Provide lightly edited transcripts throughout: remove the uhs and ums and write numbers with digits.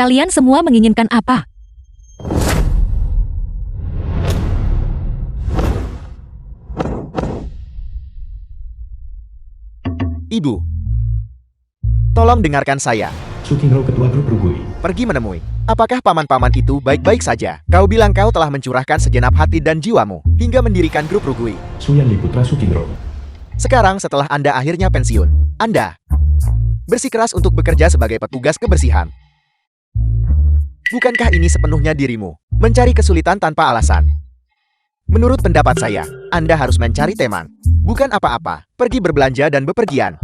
Kalian semua menginginkan apa? Ibu, tolong dengarkan saya. Sukingro ketua grup Rugui. Pergi menemui. Apakah paman-paman itu baik-baik saja? Kau bilang kau telah mencurahkan segenap hati dan jiwamu hingga mendirikan grup Rugui. Suyanli putra Sukingro. Sekarang setelah Anda akhirnya pensiun, Anda bersikeras untuk bekerja sebagai petugas kebersihan. Bukankah ini sepenuhnya dirimu? Mencari kesulitan tanpa alasan. Menurut pendapat saya, Anda harus mencari teman. Bukan apa-apa, pergi berbelanja dan bepergian.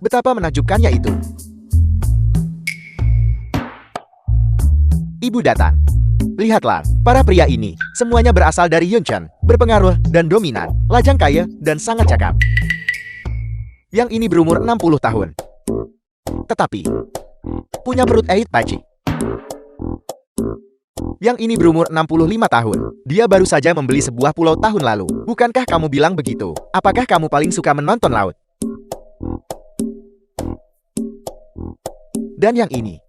Betapa menakjubkannya itu. Ibu datang. Lihatlah, para pria ini, semuanya berasal dari Yunchen, berpengaruh dan dominan, lajang kaya, dan sangat cakap. Yang ini berumur 60 tahun. Tetapi, punya perut paci. Yang ini berumur 65 tahun. Dia baru saja membeli sebuah pulau tahun lalu. Bukankah kamu bilang begitu? Apakah kamu paling suka menonton laut? Dan yang ini.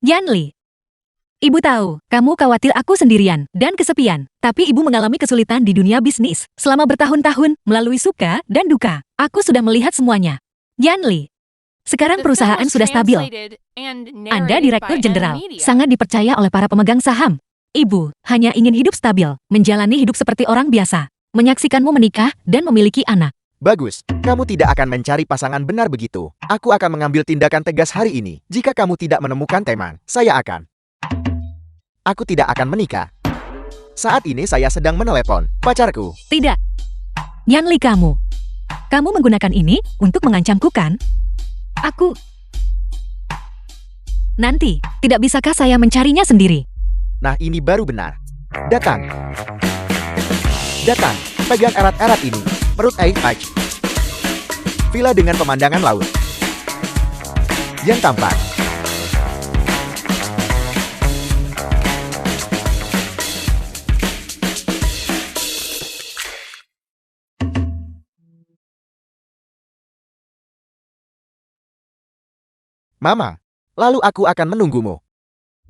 Yanli. Ibu tahu, kamu khawatir aku sendirian dan kesepian. Tapi ibu mengalami kesulitan di dunia bisnis. Selama bertahun-tahun, melalui suka dan duka. Aku sudah melihat semuanya. Yanli. Sekarang perusahaan sudah stabil. Anda direktur jenderal, sangat dipercaya oleh para pemegang saham. Ibu hanya ingin hidup stabil, menjalani hidup seperti orang biasa, menyaksikanmu menikah dan memiliki anak. Bagus, kamu tidak akan mencari pasangan benar begitu. Aku akan mengambil tindakan tegas hari ini. Jika kamu tidak menemukan teman, Aku tidak akan menikah. Saat ini saya sedang menelepon pacarku. Tidak. Yanli, kamu menggunakan ini untuk mengancamku, kan? Nanti, tidak bisakah saya mencarinya sendiri? Nah, ini baru benar. Datang, pegang erat-erat ini. Perut paci. Villa dengan pemandangan laut. Yang tampak. Mama, lalu aku akan menunggumu.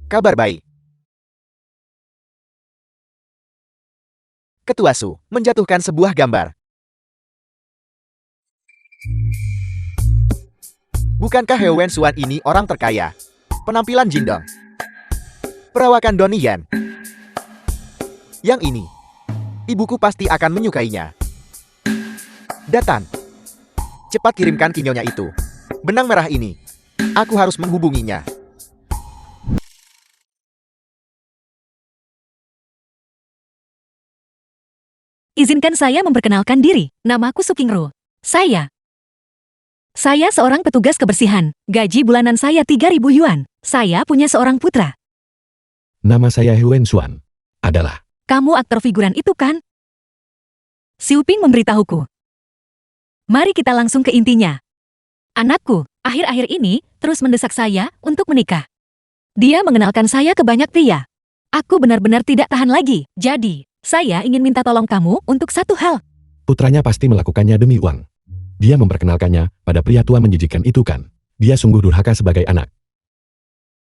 Kabar baik. Ketua Su menjatuhkan sebuah gambar. Bukankah He Wenxuan ini orang terkaya? Penampilan Jindong. Perawakan Donnie Yen. Yang ini. Ibuku pasti akan menyukainya. Datang. Cepat kirimkan kinyonya itu. Benang merah ini. Aku harus menghubunginya. Izinkan saya memperkenalkan diri. Namaku Sukingro. Saya seorang petugas kebersihan. Gaji bulanan saya 3.000 yuan. Saya punya seorang putra. Nama saya He Wenxuan. Adalah. Kamu aktor figuran itu, kan? Xiu Ping memberitahuku. Mari kita langsung ke intinya. Anakku, akhir-akhir ini, terus mendesak saya untuk menikah. Dia mengenalkan saya ke banyak pria. Aku benar-benar tidak tahan lagi. Jadi, saya ingin minta tolong kamu untuk satu hal. Putranya pasti melakukannya demi uang. Dia memperkenalkannya pada pria tua menjijikan itu, kan? Dia sungguh durhaka sebagai anak.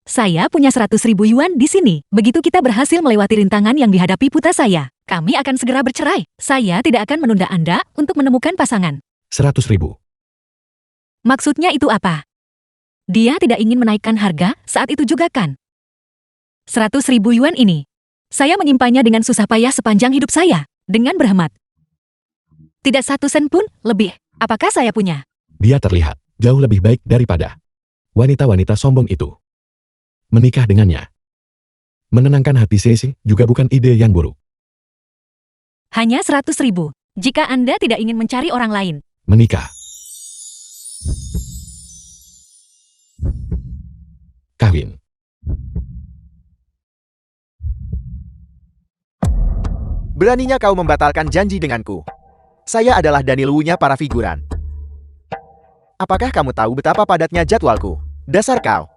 Saya punya 100.000 yuan di sini. Begitu kita berhasil melewati rintangan yang dihadapi putra saya, kami akan segera bercerai. Saya tidak akan menunda Anda untuk menemukan pasangan. 100.000. Maksudnya itu apa? Dia tidak ingin menaikkan harga saat itu juga, kan? 100.000 yuan ini. Saya menyimpannya dengan susah payah sepanjang hidup saya. Dengan berhemat. Tidak 1 sen pun lebih. Apakah saya punya? Dia terlihat jauh lebih baik daripada wanita-wanita sombong itu. Menikah dengannya. Menenangkan hati Ceci juga bukan ide yang buruk. Hanya 100.000. Jika Anda tidak ingin mencari orang lain. Menikah. Kawin. Beraninya kau membatalkan janji denganku. Saya adalah Daniel Wu-nya para figuran. Apakah kamu tahu betapa padatnya jadwalku? Dasar kau.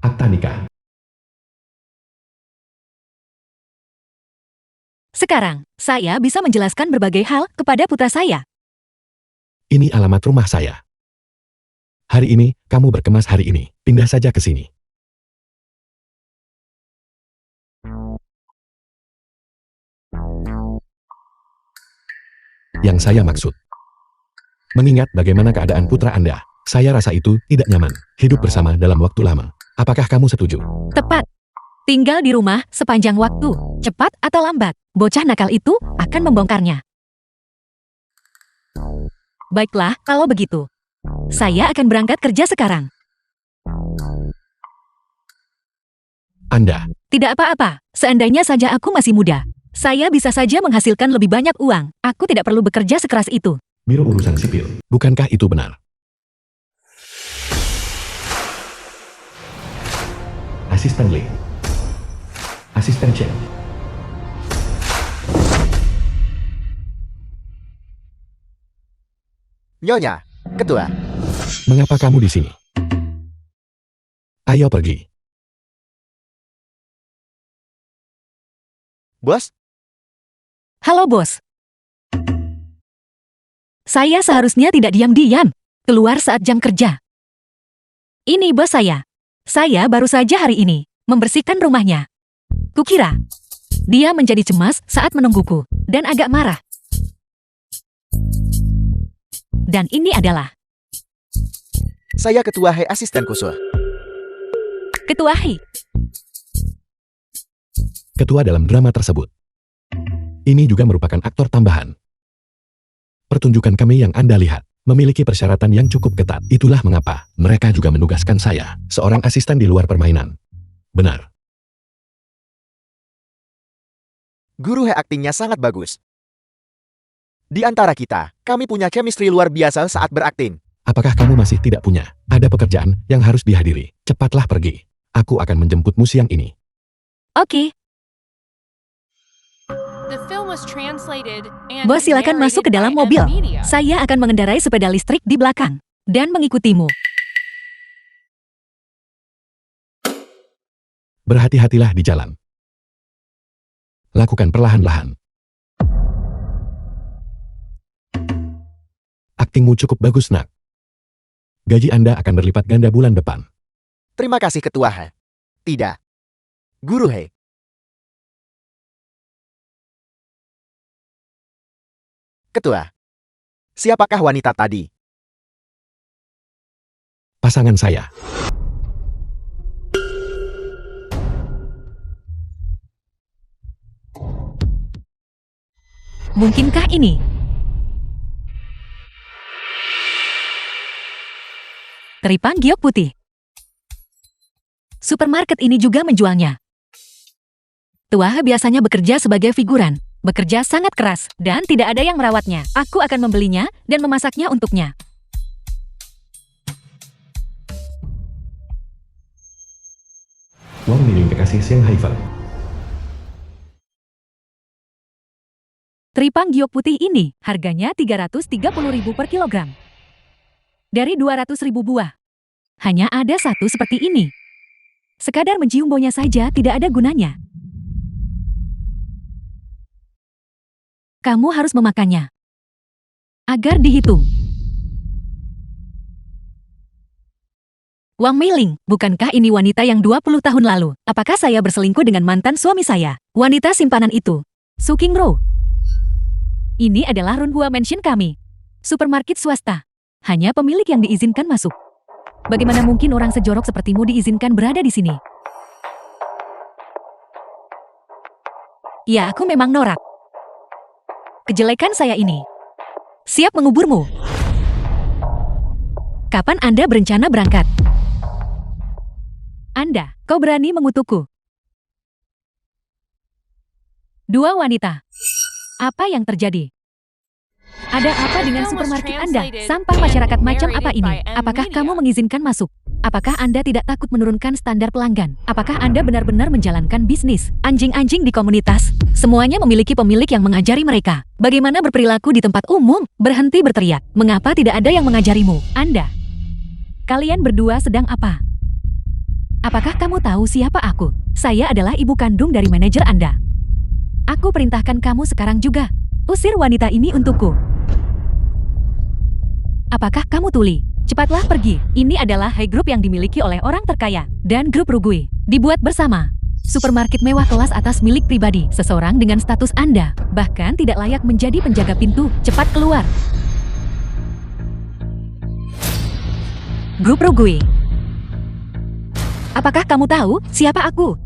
Akta nikah. Sekarang, saya bisa menjelaskan berbagai hal kepada putra saya. Ini alamat rumah saya. Hari ini, kamu berkemas hari ini. Pindah saja ke sini. Yang saya maksud. Mengingat bagaimana keadaan putra Anda, saya rasa itu tidak nyaman. Hidup bersama dalam waktu lama. Apakah kamu setuju? Tepat. Tinggal di rumah sepanjang waktu, cepat atau lambat, bocah nakal itu akan membongkarnya. Baiklah, kalau begitu. Saya akan berangkat kerja sekarang. Anda, Tidak apa-apa, seandainya saja aku masih muda. Saya bisa saja menghasilkan lebih banyak uang. Aku tidak perlu bekerja sekeras itu. Biro Urusan Sipil. Bukankah itu benar? Asisten Lee. Asisten Chen. Nyonya, Ketua. Mengapa kamu di sini? Ayo pergi. Bos, Halo bos. Saya seharusnya tidak diam-diam. Keluar saat jam kerja. Ini bos saya. Saya baru saja hari ini membersihkan rumahnya. Kukira dia menjadi cemas saat menungguku dan agak marah. Dan ini adalah saya Ketua Hei Asisten Khusus. Ketua Hei. Ketua dalam drama tersebut. Ini juga merupakan aktor tambahan. Pertunjukan kami yang Anda lihat memiliki persyaratan yang cukup ketat. Itulah mengapa mereka juga menugaskan saya, seorang asisten di luar permainan. Benar. Guru Hei aktingnya sangat bagus. Di antara kita, kami punya chemistry luar biasa saat berakting. Apakah kamu masih tidak punya? Ada pekerjaan yang harus dihadiri. Cepatlah pergi. Aku akan menjemputmu siang ini. Oke, bos silakan masuk ke dalam mobil. Saya akan mengendarai sepeda listrik di belakang dan mengikutimu. Berhati-hatilah di jalan. Lakukan perlahan-lahan. Aktingmu cukup bagus, nak. Gaji Anda akan berlipat ganda bulan depan. Terima kasih Ketua Hei. Tidak. Guru Hei. Ketua. Siapakah wanita tadi? Pasangan saya. Mungkinkah ini? Teripang giok putih. Supermarket ini juga menjualnya. Tua biasanya bekerja sebagai figuran, bekerja sangat keras, dan tidak ada yang merawatnya. Aku akan membelinya dan memasaknya untuknya. Wang Miling kekasih Siang Haifa. Teripang giok putih ini harganya 330.000 per kilogram. Dari 200.000 buah. Hanya ada satu seperti ini. Sekadar mencium baunya saja tidak ada gunanya. Kamu harus memakannya. Agar dihitung. Wang Meiling, bukankah ini wanita yang 20 tahun lalu? Apakah saya berselingkuh dengan mantan suami saya? Wanita simpanan itu. Su Qingro. Ini adalah Runhua Mansion kami. Supermarket swasta. Hanya pemilik yang diizinkan masuk. Bagaimana mungkin orang sejorok sepertimu diizinkan berada di sini? Ya, aku memang norak. Kejelekan saya ini. Siap menguburmu. Kapan Anda berencana berangkat? Anda, kau berani mengutukku? Dua wanita. Apa yang terjadi? Ada apa dengan supermarket Anda? Sampah masyarakat macam apa ini? Apakah kamu mengizinkan masuk? Apakah Anda tidak takut menurunkan standar pelanggan? Apakah Anda benar-benar menjalankan bisnis? Anjing-anjing di komunitas, semuanya memiliki pemilik yang mengajari mereka. Bagaimana berperilaku di tempat umum? Berhenti berteriak. Mengapa tidak ada yang mengajarimu? Anda. Kalian berdua sedang apa? Apakah kamu tahu siapa aku? Saya adalah ibu kandung dari manajer Anda. Aku perintahkan kamu sekarang juga. Usir wanita ini untukku. Apakah kamu tuli? Cepatlah pergi. Ini adalah high group yang dimiliki oleh orang terkaya. Dan grup Rugui dibuat bersama. Supermarket mewah kelas atas milik pribadi. Seseorang dengan status Anda bahkan tidak layak menjadi penjaga pintu. Cepat keluar. Grup Rugui. Apakah kamu tahu siapa aku?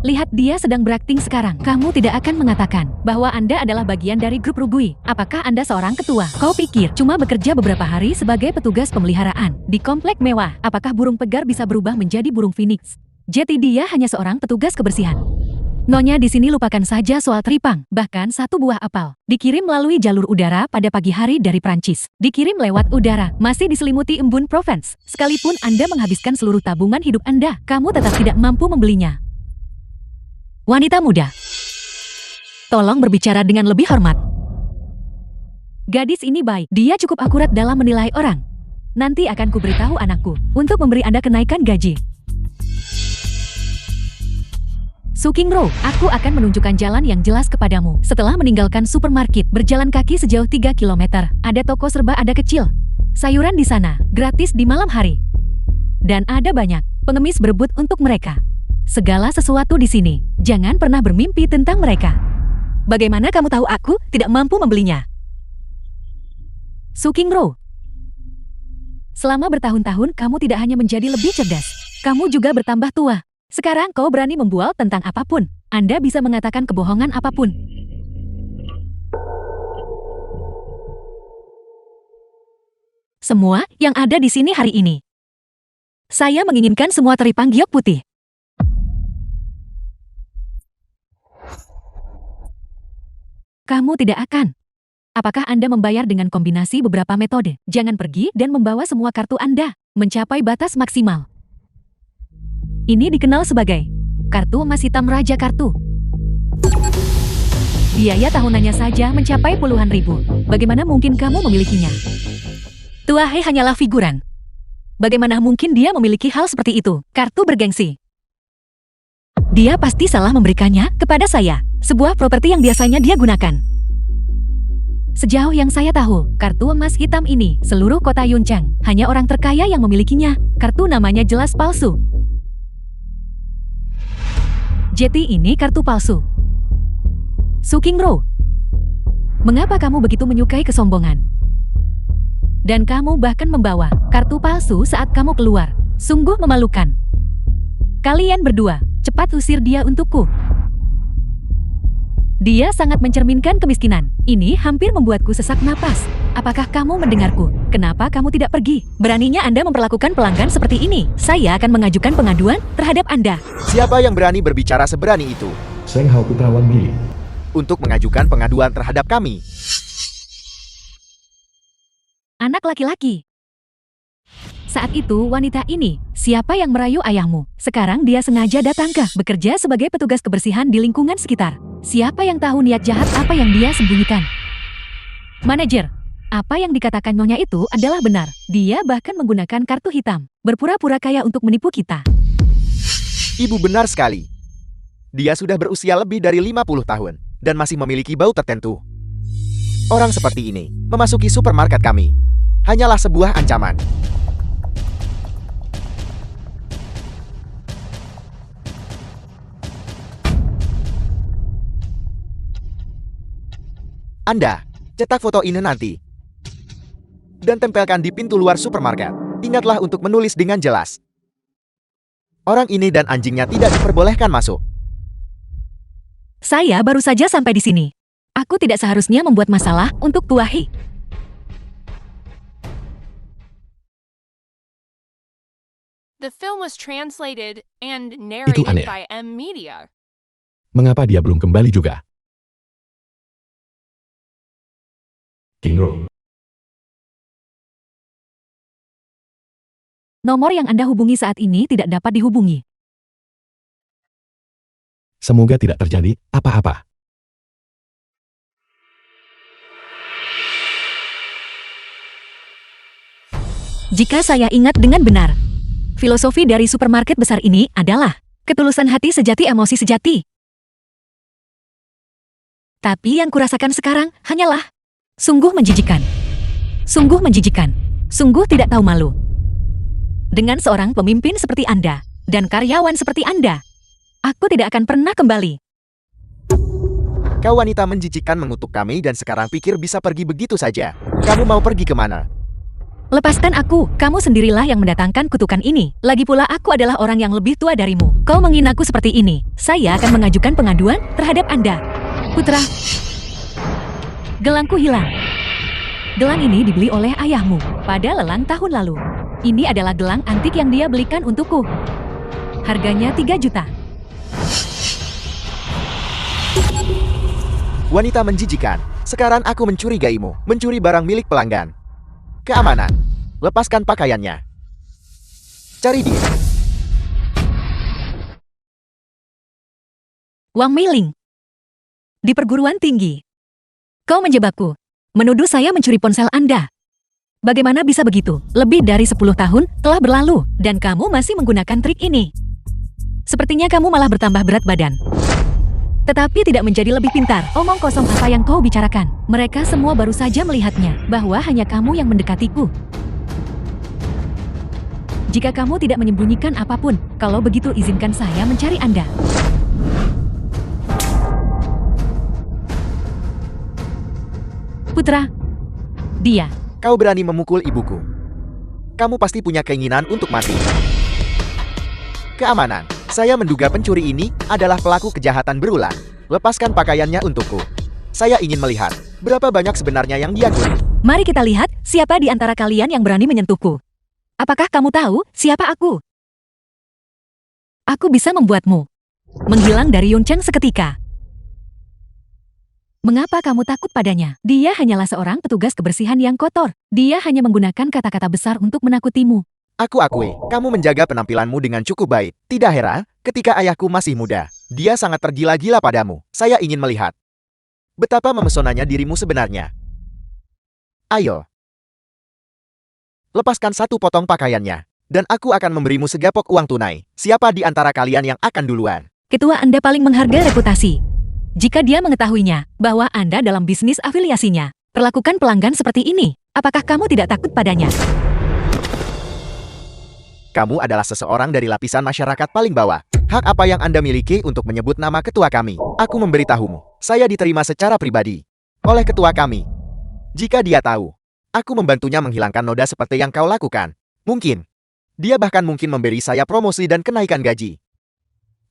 Lihat dia sedang berakting sekarang. Kamu tidak akan mengatakan bahwa Anda adalah bagian dari grup Rugui. Apakah Anda seorang ketua? Kau pikir cuma bekerja beberapa hari sebagai petugas pemeliharaan di komplek mewah. Apakah burung pegar bisa berubah menjadi burung phoenix? Jadi dia hanya seorang petugas kebersihan. Nyonya di sini lupakan saja soal teripang. Bahkan satu buah apel dikirim melalui jalur udara pada pagi hari dari Prancis. Dikirim lewat udara, masih diselimuti embun Provence. Sekalipun Anda menghabiskan seluruh tabungan hidup Anda, kamu tetap tidak mampu membelinya. Wanita muda, tolong berbicara dengan lebih hormat. Gadis ini baik, dia cukup akurat dalam menilai orang. Nanti akan kuberitahu anakku untuk memberi Anda kenaikan gaji. Su Qingru, aku akan menunjukkan jalan yang jelas kepadamu. Setelah meninggalkan supermarket, berjalan kaki sejauh 3 km, ada toko serba ada kecil. Sayuran di sana, gratis di malam hari. Dan ada banyak pengemis berebut untuk mereka. Segala sesuatu di sini, jangan pernah bermimpi tentang mereka. Bagaimana kamu tahu aku tidak mampu membelinya? Su Qingru, selama bertahun-tahun kamu tidak hanya menjadi lebih cerdas, kamu juga bertambah tua. Sekarang kau berani membual tentang apapun. Anda bisa mengatakan kebohongan apapun. Semua yang ada di sini hari ini. Saya menginginkan semua teripang giok putih. Kamu tidak akan. Apakah Anda membayar dengan kombinasi beberapa metode? Jangan pergi dan membawa semua kartu Anda mencapai batas maksimal. Ini dikenal sebagai kartu emas hitam Raja Kartu. Biaya tahunannya saja mencapai puluhan ribu. Bagaimana mungkin kamu memilikinya? Tuahe hanyalah figuran. Bagaimana mungkin dia memiliki hal seperti itu? Kartu bergengsi. Dia pasti salah memberikannya kepada saya. Sebuah properti yang biasanya dia gunakan. Sejauh yang saya tahu, kartu emas hitam ini, seluruh kota Yuncheng, hanya orang terkaya yang memilikinya. Kartu namanya jelas palsu. Jadi ini kartu palsu. Su Qingru, mengapa kamu begitu menyukai kesombongan? Dan kamu bahkan membawa kartu palsu saat kamu keluar. Sungguh memalukan. Kalian berdua, cepat usir dia untukku. Dia sangat mencerminkan kemiskinan. Ini hampir membuatku sesak napas. Apakah kamu mendengarku? Kenapa kamu tidak pergi? Beraninya Anda memperlakukan pelanggan seperti ini. Saya akan mengajukan pengaduan terhadap Anda. Siapa yang berani berbicara seberani itu Seng Hao Putra Wan Mili. untuk mengajukan pengaduan terhadap kami? Anak laki-laki. Saat itu wanita ini, siapa yang merayu ayahmu? Sekarang dia sengaja datang ke bekerja sebagai petugas kebersihan di lingkungan sekitar. Siapa yang tahu niat jahat apa yang dia sembunyikan? Manajer, apa yang dikatakan nyonya itu adalah benar. Dia bahkan menggunakan kartu hitam, berpura-pura kaya untuk menipu kita. Ibu benar sekali. Dia sudah berusia lebih dari 50 tahun dan masih memiliki bau tertentu. Orang seperti ini memasuki supermarket kami hanyalah sebuah ancaman. Anda, cetak foto ini nanti dan tempelkan di pintu luar supermarket. Ingatlah untuk menulis dengan jelas. Orang ini dan anjingnya tidak diperbolehkan masuk. Saya baru saja sampai di sini. Aku tidak seharusnya membuat masalah untuk Tuahi. The film was translated and Itu narrated aneh. by M Media. Mengapa dia belum kembali juga? Qingru, Nomor yang Anda hubungi saat ini tidak dapat dihubungi. semoga tidak terjadi apa-apa. Jika saya ingat dengan benar, filosofi dari supermarket besar ini adalah ketulusan hati sejati emosi sejati. Tapi yang kurasakan sekarang hanyalah Sungguh menjijikan. Sungguh menjijikan. Sungguh tidak tahu malu. Dengan seorang pemimpin seperti Anda, dan karyawan seperti Anda, aku tidak akan pernah kembali. Kau wanita menjijikan mengutuk kami dan sekarang pikir bisa pergi begitu saja. Kamu mau pergi kemana? Lepaskan aku, kamu sendirilah yang mendatangkan kutukan ini. Lagi pula aku adalah orang yang lebih tua darimu. Kau menghinaku seperti ini. Saya akan mengajukan pengaduan terhadap Anda. Putra, gelangku hilang. Gelang ini dibeli oleh ayahmu pada lelang tahun lalu. Ini adalah gelang antik yang dia belikan untukku. Harganya 3 juta. Wanita menjijikan. Sekarang aku mencurigaimu. Mencuri barang milik pelanggan. Keamanan. Lepaskan pakaiannya. Cari dia. Wang Meiling. Di perguruan tinggi. Kau menjebakku. Menuduh saya mencuri ponsel Anda. Bagaimana bisa begitu? Lebih dari 10 tahun telah berlalu, dan kamu masih menggunakan trik ini. Sepertinya kamu malah bertambah berat badan. Tetapi tidak menjadi lebih pintar. Omong kosong apa yang kau bicarakan. Mereka semua baru saja melihatnya, bahwa hanya kamu yang mendekatiku. Jika kamu tidak menyembunyikan apapun, kalau begitu izinkan saya mencari Anda. Putra, dia. Kau berani memukul ibuku. Kamu pasti punya keinginan untuk mati. Keamanan. Saya menduga pencuri ini adalah pelaku kejahatan berulang. Lepaskan pakaiannya untukku. Saya ingin melihat berapa banyak sebenarnya yang dia curi. Mari kita lihat siapa di antara kalian yang berani menyentuhku. Apakah kamu tahu siapa aku? Aku bisa membuatmu menghilang dari Yuncheng seketika. Mengapa kamu takut padanya? Dia hanyalah seorang petugas kebersihan yang kotor. Dia hanya menggunakan kata-kata besar untuk menakutimu. Aku akui, kamu menjaga penampilanmu dengan cukup baik. Tidak heran, ketika ayahku masih muda, dia sangat tergila-gila padamu. Saya ingin melihat betapa memesonanya dirimu sebenarnya. Ayo. Lepaskan satu potong pakaiannya, dan aku akan memberimu segapok uang tunai. Siapa di antara kalian yang akan duluan? Ketua Anda paling menghargai reputasi. Jika dia mengetahuinya bahwa Anda dalam bisnis afiliasinya, perlakukan pelanggan seperti ini, apakah kamu tidak takut padanya? Kamu adalah seseorang dari lapisan masyarakat paling bawah. Hak apa yang Anda miliki untuk menyebut nama ketua kami? Aku memberitahumu, saya diterima secara pribadi oleh ketua kami. Jika dia tahu, aku membantunya menghilangkan noda seperti yang kau lakukan. Mungkin, dia bahkan mungkin memberi saya promosi dan kenaikan gaji.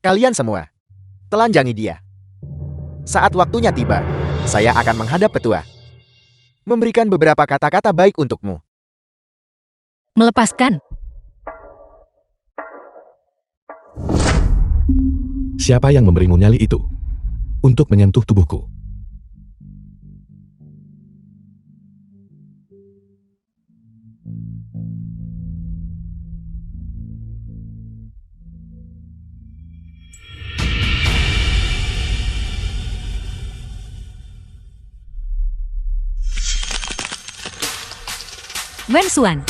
Kalian semua, telanjangi dia. Saat waktunya tiba, saya akan menghadap ketua. Memberikan beberapa kata-kata baik untukmu. Melepaskan. Siapa yang memberimu nyali itu? Untuk menyentuh tubuhku. Wen Xuan.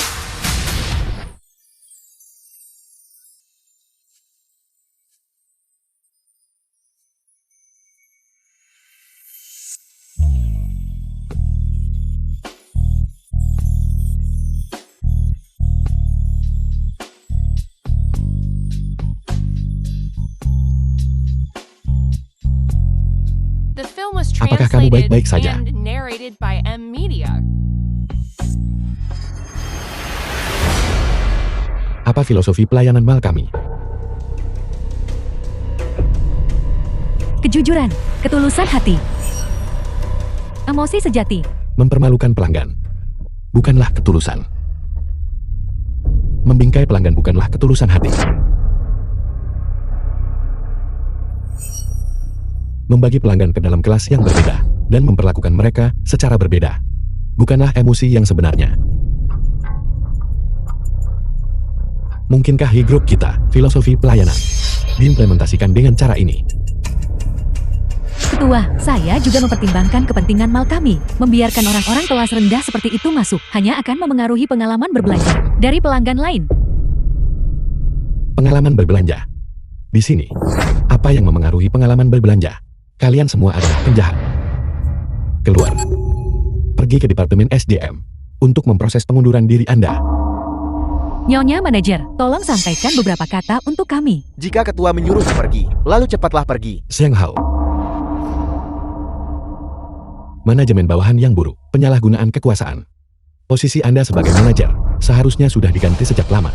The film was Apakah kamu translated baik-baik saja? and narrated by M Media. Apa filosofi pelayanan mal kami? Kejujuran, ketulusan hati. Emosi sejati. Mempermalukan pelanggan. Bukanlah ketulusan. Membingkai pelanggan bukanlah ketulusan hati. Membagi pelanggan ke dalam kelas yang berbeda, dan memperlakukan mereka secara berbeda. Bukanlah emosi yang sebenarnya. Mungkinkah di grup kita, filosofi pelayanan, diimplementasikan dengan cara ini? Ketua, saya juga mempertimbangkan kepentingan mal kami. Membiarkan orang-orang kelas rendah seperti itu masuk hanya akan memengaruhi pengalaman berbelanja dari pelanggan lain. Pengalaman berbelanja. Di sini, apa yang memengaruhi pengalaman berbelanja? Kalian semua adalah penjahat. Keluar. Pergi. pergi ke Departemen SDM untuk memproses pengunduran diri Anda. Nyonya manajer, tolong sampaikan beberapa kata untuk kami. Jika ketua menyuruhmu pergi, lalu cepatlah pergi. Zheng Hao. Manajemen bawahan yang buruk, penyalahgunaan kekuasaan. Posisi Anda sebagai manajer seharusnya sudah diganti sejak lama.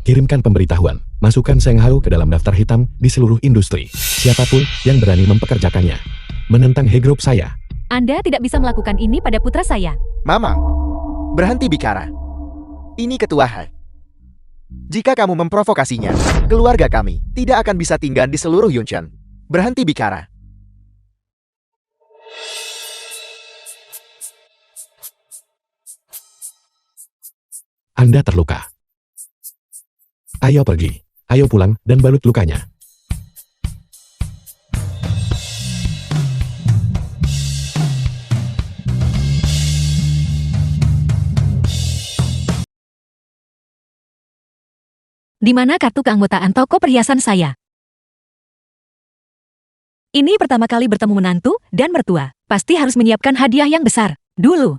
Kirimkan pemberitahuan, masukkan Zheng Hao ke dalam daftar hitam di seluruh industri. Siapapun yang berani mempekerjakannya, menentang He Group saya. Anda tidak bisa melakukan ini pada putra saya. Mamang, berhenti bicara. Ini ketua Hai. Jika kamu memprovokasinya, keluarga kami tidak akan bisa tinggal di seluruh Yuncheon. Berhenti bicara. Anda terluka. Ayo pergi, ayo pulang dan balut lukanya. Di mana kartu keanggotaan toko perhiasan saya? Ini pertama kali bertemu menantu dan mertua. Pasti harus menyiapkan hadiah yang besar. Dulu.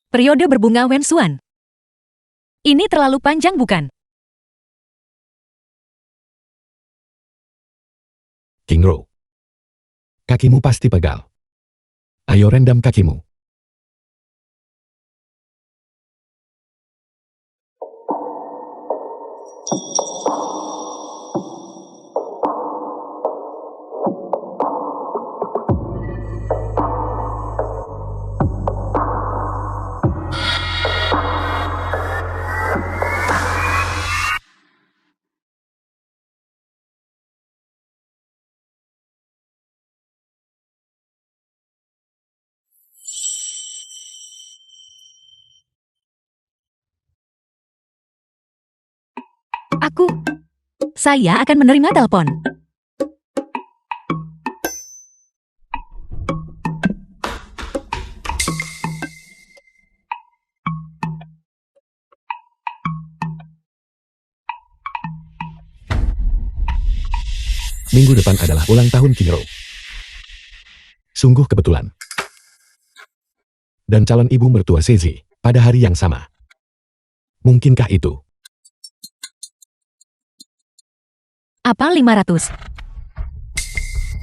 Periode berbunga Wensuan. Ini terlalu panjang bukan? King Ro. Kakimu pasti pegal. Ayo rendam kakimu. Saya akan menerima telepon. Minggu depan adalah ulang tahun King Ro. Sungguh kebetulan. Dan calon ibu mertua Sezi pada hari yang sama. Mungkinkah itu? Apa 500?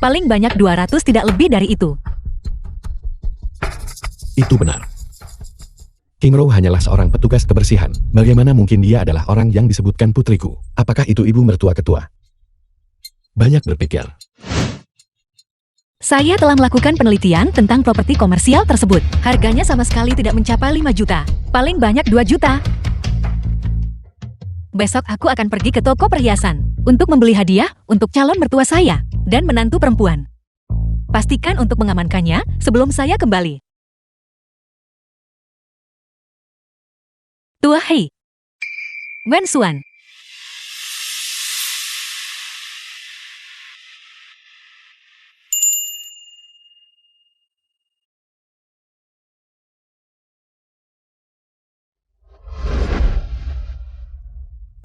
Paling banyak 200, tidak lebih dari itu. Itu benar. King Ro hanyalah seorang petugas kebersihan. Bagaimana mungkin dia adalah orang yang disebutkan putriku? Apakah itu ibu mertua ketua? Banyak berpikir. Saya telah melakukan penelitian tentang properti komersial tersebut. Harganya sama sekali tidak mencapai 5 juta. Paling banyak 2 juta. Besok aku akan pergi ke toko perhiasan untuk membeli hadiah untuk calon mertua saya dan menantu perempuan. Pastikan untuk mengamankannya sebelum saya kembali. Tua Hei. Wensuan.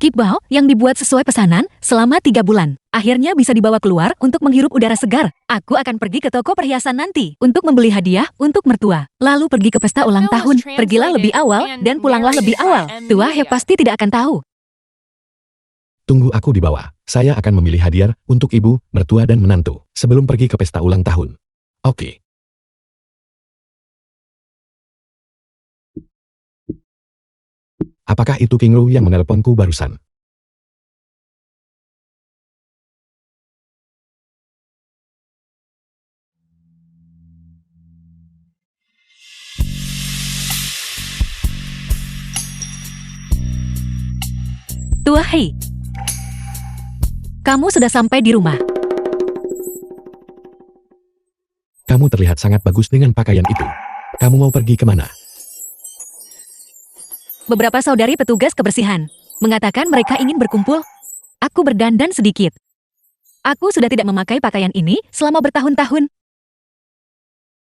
Kipbao yang dibuat sesuai pesanan selama 3 bulan. Akhirnya bisa dibawa keluar untuk menghirup udara segar. Aku akan pergi ke toko perhiasan nanti untuk membeli hadiah untuk mertua. Lalu pergi ke pesta ulang tahun. Pergilah lebih awal dan pulanglah lebih awal. Tua He pasti tidak akan tahu. Tunggu aku di bawah. Saya akan memilih hadiah untuk ibu, mertua dan menantu sebelum pergi ke pesta ulang tahun. Oke. Apakah itu King Ro yang menelponku barusan? Tua Hei. Kamu sudah sampai di rumah. Kamu terlihat sangat bagus dengan pakaian itu. Kamu mau pergi kemana? Beberapa saudari petugas kebersihan mengatakan mereka ingin berkumpul. Aku berdandan sedikit. Aku sudah tidak memakai pakaian ini selama bertahun-tahun.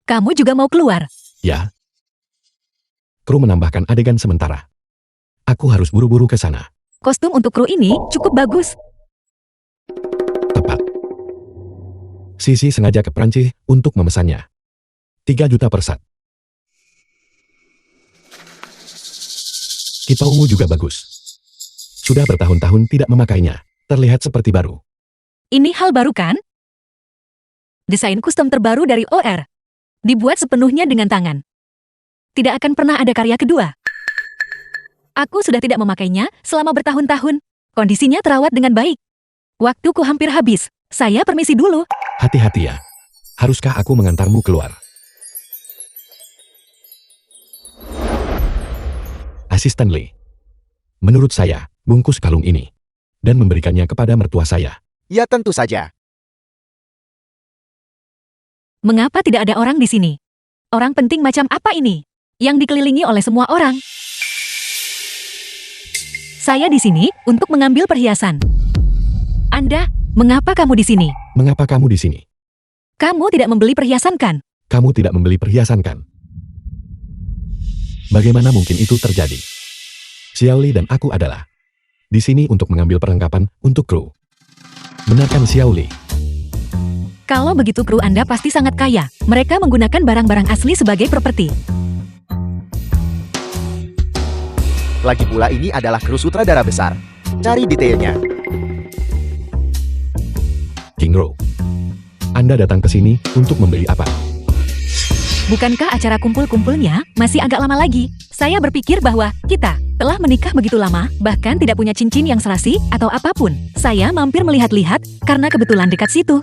Kamu juga mau keluar? Ya. Kru menambahkan adegan sementara. Aku harus buru-buru ke sana. Kostum untuk kru ini cukup bagus. Tepat. Sisi sengaja ke Prancis untuk memesannya. 3 juta per set. Kipa ungu juga bagus. Sudah bertahun-tahun tidak memakainya. Terlihat seperti baru. Ini hal baru kan? Desain kostum terbaru dari OR. Dibuat sepenuhnya dengan tangan. Tidak akan pernah ada karya kedua. Aku sudah tidak memakainya selama bertahun-tahun. Kondisinya terawat dengan baik. Waktuku hampir habis. Saya permisi dulu. Hati-hati ya. Haruskah aku mengantarmu keluar? Asisten Lee. Menurut saya, bungkus kalung ini. Dan memberikannya kepada mertua saya. Ya tentu saja. Mengapa tidak ada orang di sini? Orang penting macam apa ini? Yang dikelilingi oleh semua orang. Saya di sini untuk mengambil perhiasan. Anda, mengapa kamu di sini? Mengapa kamu di sini? Kamu tidak membeli perhiasan kan? Kamu tidak membeli perhiasan kan? Bagaimana mungkin itu terjadi? Xiaoli dan aku adalah di sini untuk mengambil perlengkapan untuk kru. Benar kan Xiaoli? Kalau begitu kru Anda pasti sangat kaya. Mereka menggunakan barang-barang asli sebagai properti. Lagi pula ini adalah kru sutradara besar. Cari detailnya. King Ro. Anda datang ke sini untuk membeli apa? Bukankah acara kumpul-kumpulnya masih agak lama lagi? Saya berpikir bahwa kita telah menikah begitu lama, bahkan tidak punya cincin yang serasi atau apapun. Saya mampir melihat-lihat karena kebetulan dekat situ.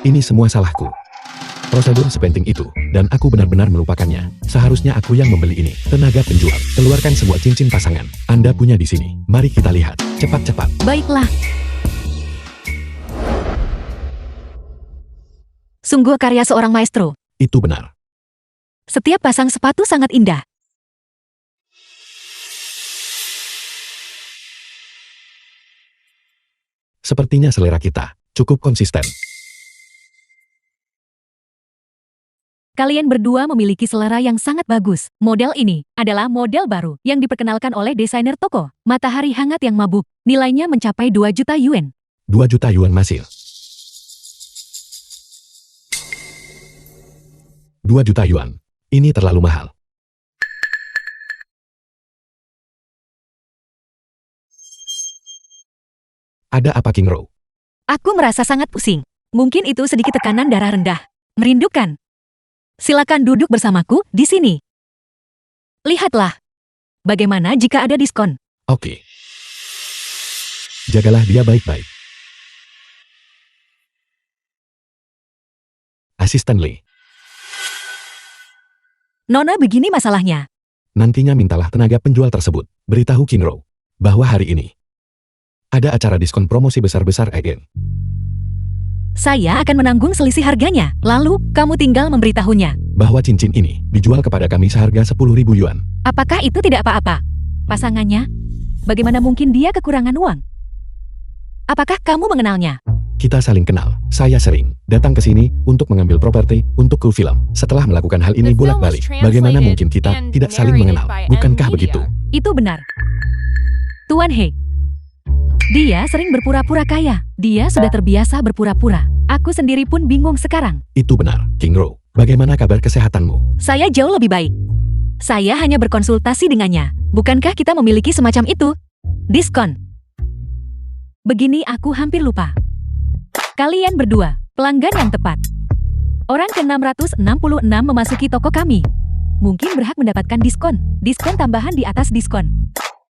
Ini semua salahku. Prosedur sepenting itu, dan aku benar-benar melupakannya. Seharusnya aku yang membeli ini. Tenaga penjual, keluarkan semua cincin pasangan. Anda punya di sini. Mari kita lihat. Cepat-cepat. Baiklah. Sungguh karya seorang maestro. Itu benar. Setiap pasang sepatu sangat indah. Sepertinya selera kita cukup konsisten. Kalian berdua memiliki selera yang sangat bagus. Model ini adalah model baru yang diperkenalkan oleh desainer toko. Matahari hangat yang mabuk. Nilainya mencapai 2 juta yuan. 2 juta yuan masih. 2 juta yuan. Ini terlalu mahal. Ada apa King Ro? Aku merasa sangat pusing. Mungkin itu sedikit tekanan darah rendah. Merindukan. Silakan duduk bersamaku di sini. Lihatlah. Bagaimana jika ada diskon? Oke. Jagalah dia baik-baik. Asisten Lee. Nona, begini masalahnya. Nantinya mintalah tenaga penjual tersebut. Beritahu King Ro bahwa hari ini ada acara diskon promosi besar-besar again. Saya akan menanggung selisih harganya. Lalu, kamu tinggal memberitahunya. Bahwa cincin ini dijual kepada kami seharga 10.000 yuan. Apakah itu tidak apa-apa? Pasangannya? Bagaimana mungkin dia kekurangan uang? Apakah kamu mengenalnya? Kita saling kenal. Saya sering datang ke sini untuk mengambil properti untuk kru film. Setelah melakukan hal ini bolak-balik, bagaimana mungkin kita tidak saling mengenal? Bukankah begitu? Itu benar. Tuan He. Dia sering berpura-pura kaya. Dia sudah terbiasa berpura-pura. Aku sendiri pun bingung sekarang. Itu benar, King Ro. Bagaimana kabar kesehatanmu? Saya jauh lebih baik. Saya hanya berkonsultasi dengannya. Bukankah kita memiliki semacam itu? Diskon. Begini aku hampir lupa. Kalian berdua, pelanggan yang tepat. Orang ke-666 memasuki toko kami. Mungkin berhak mendapatkan diskon. Diskon tambahan di atas diskon.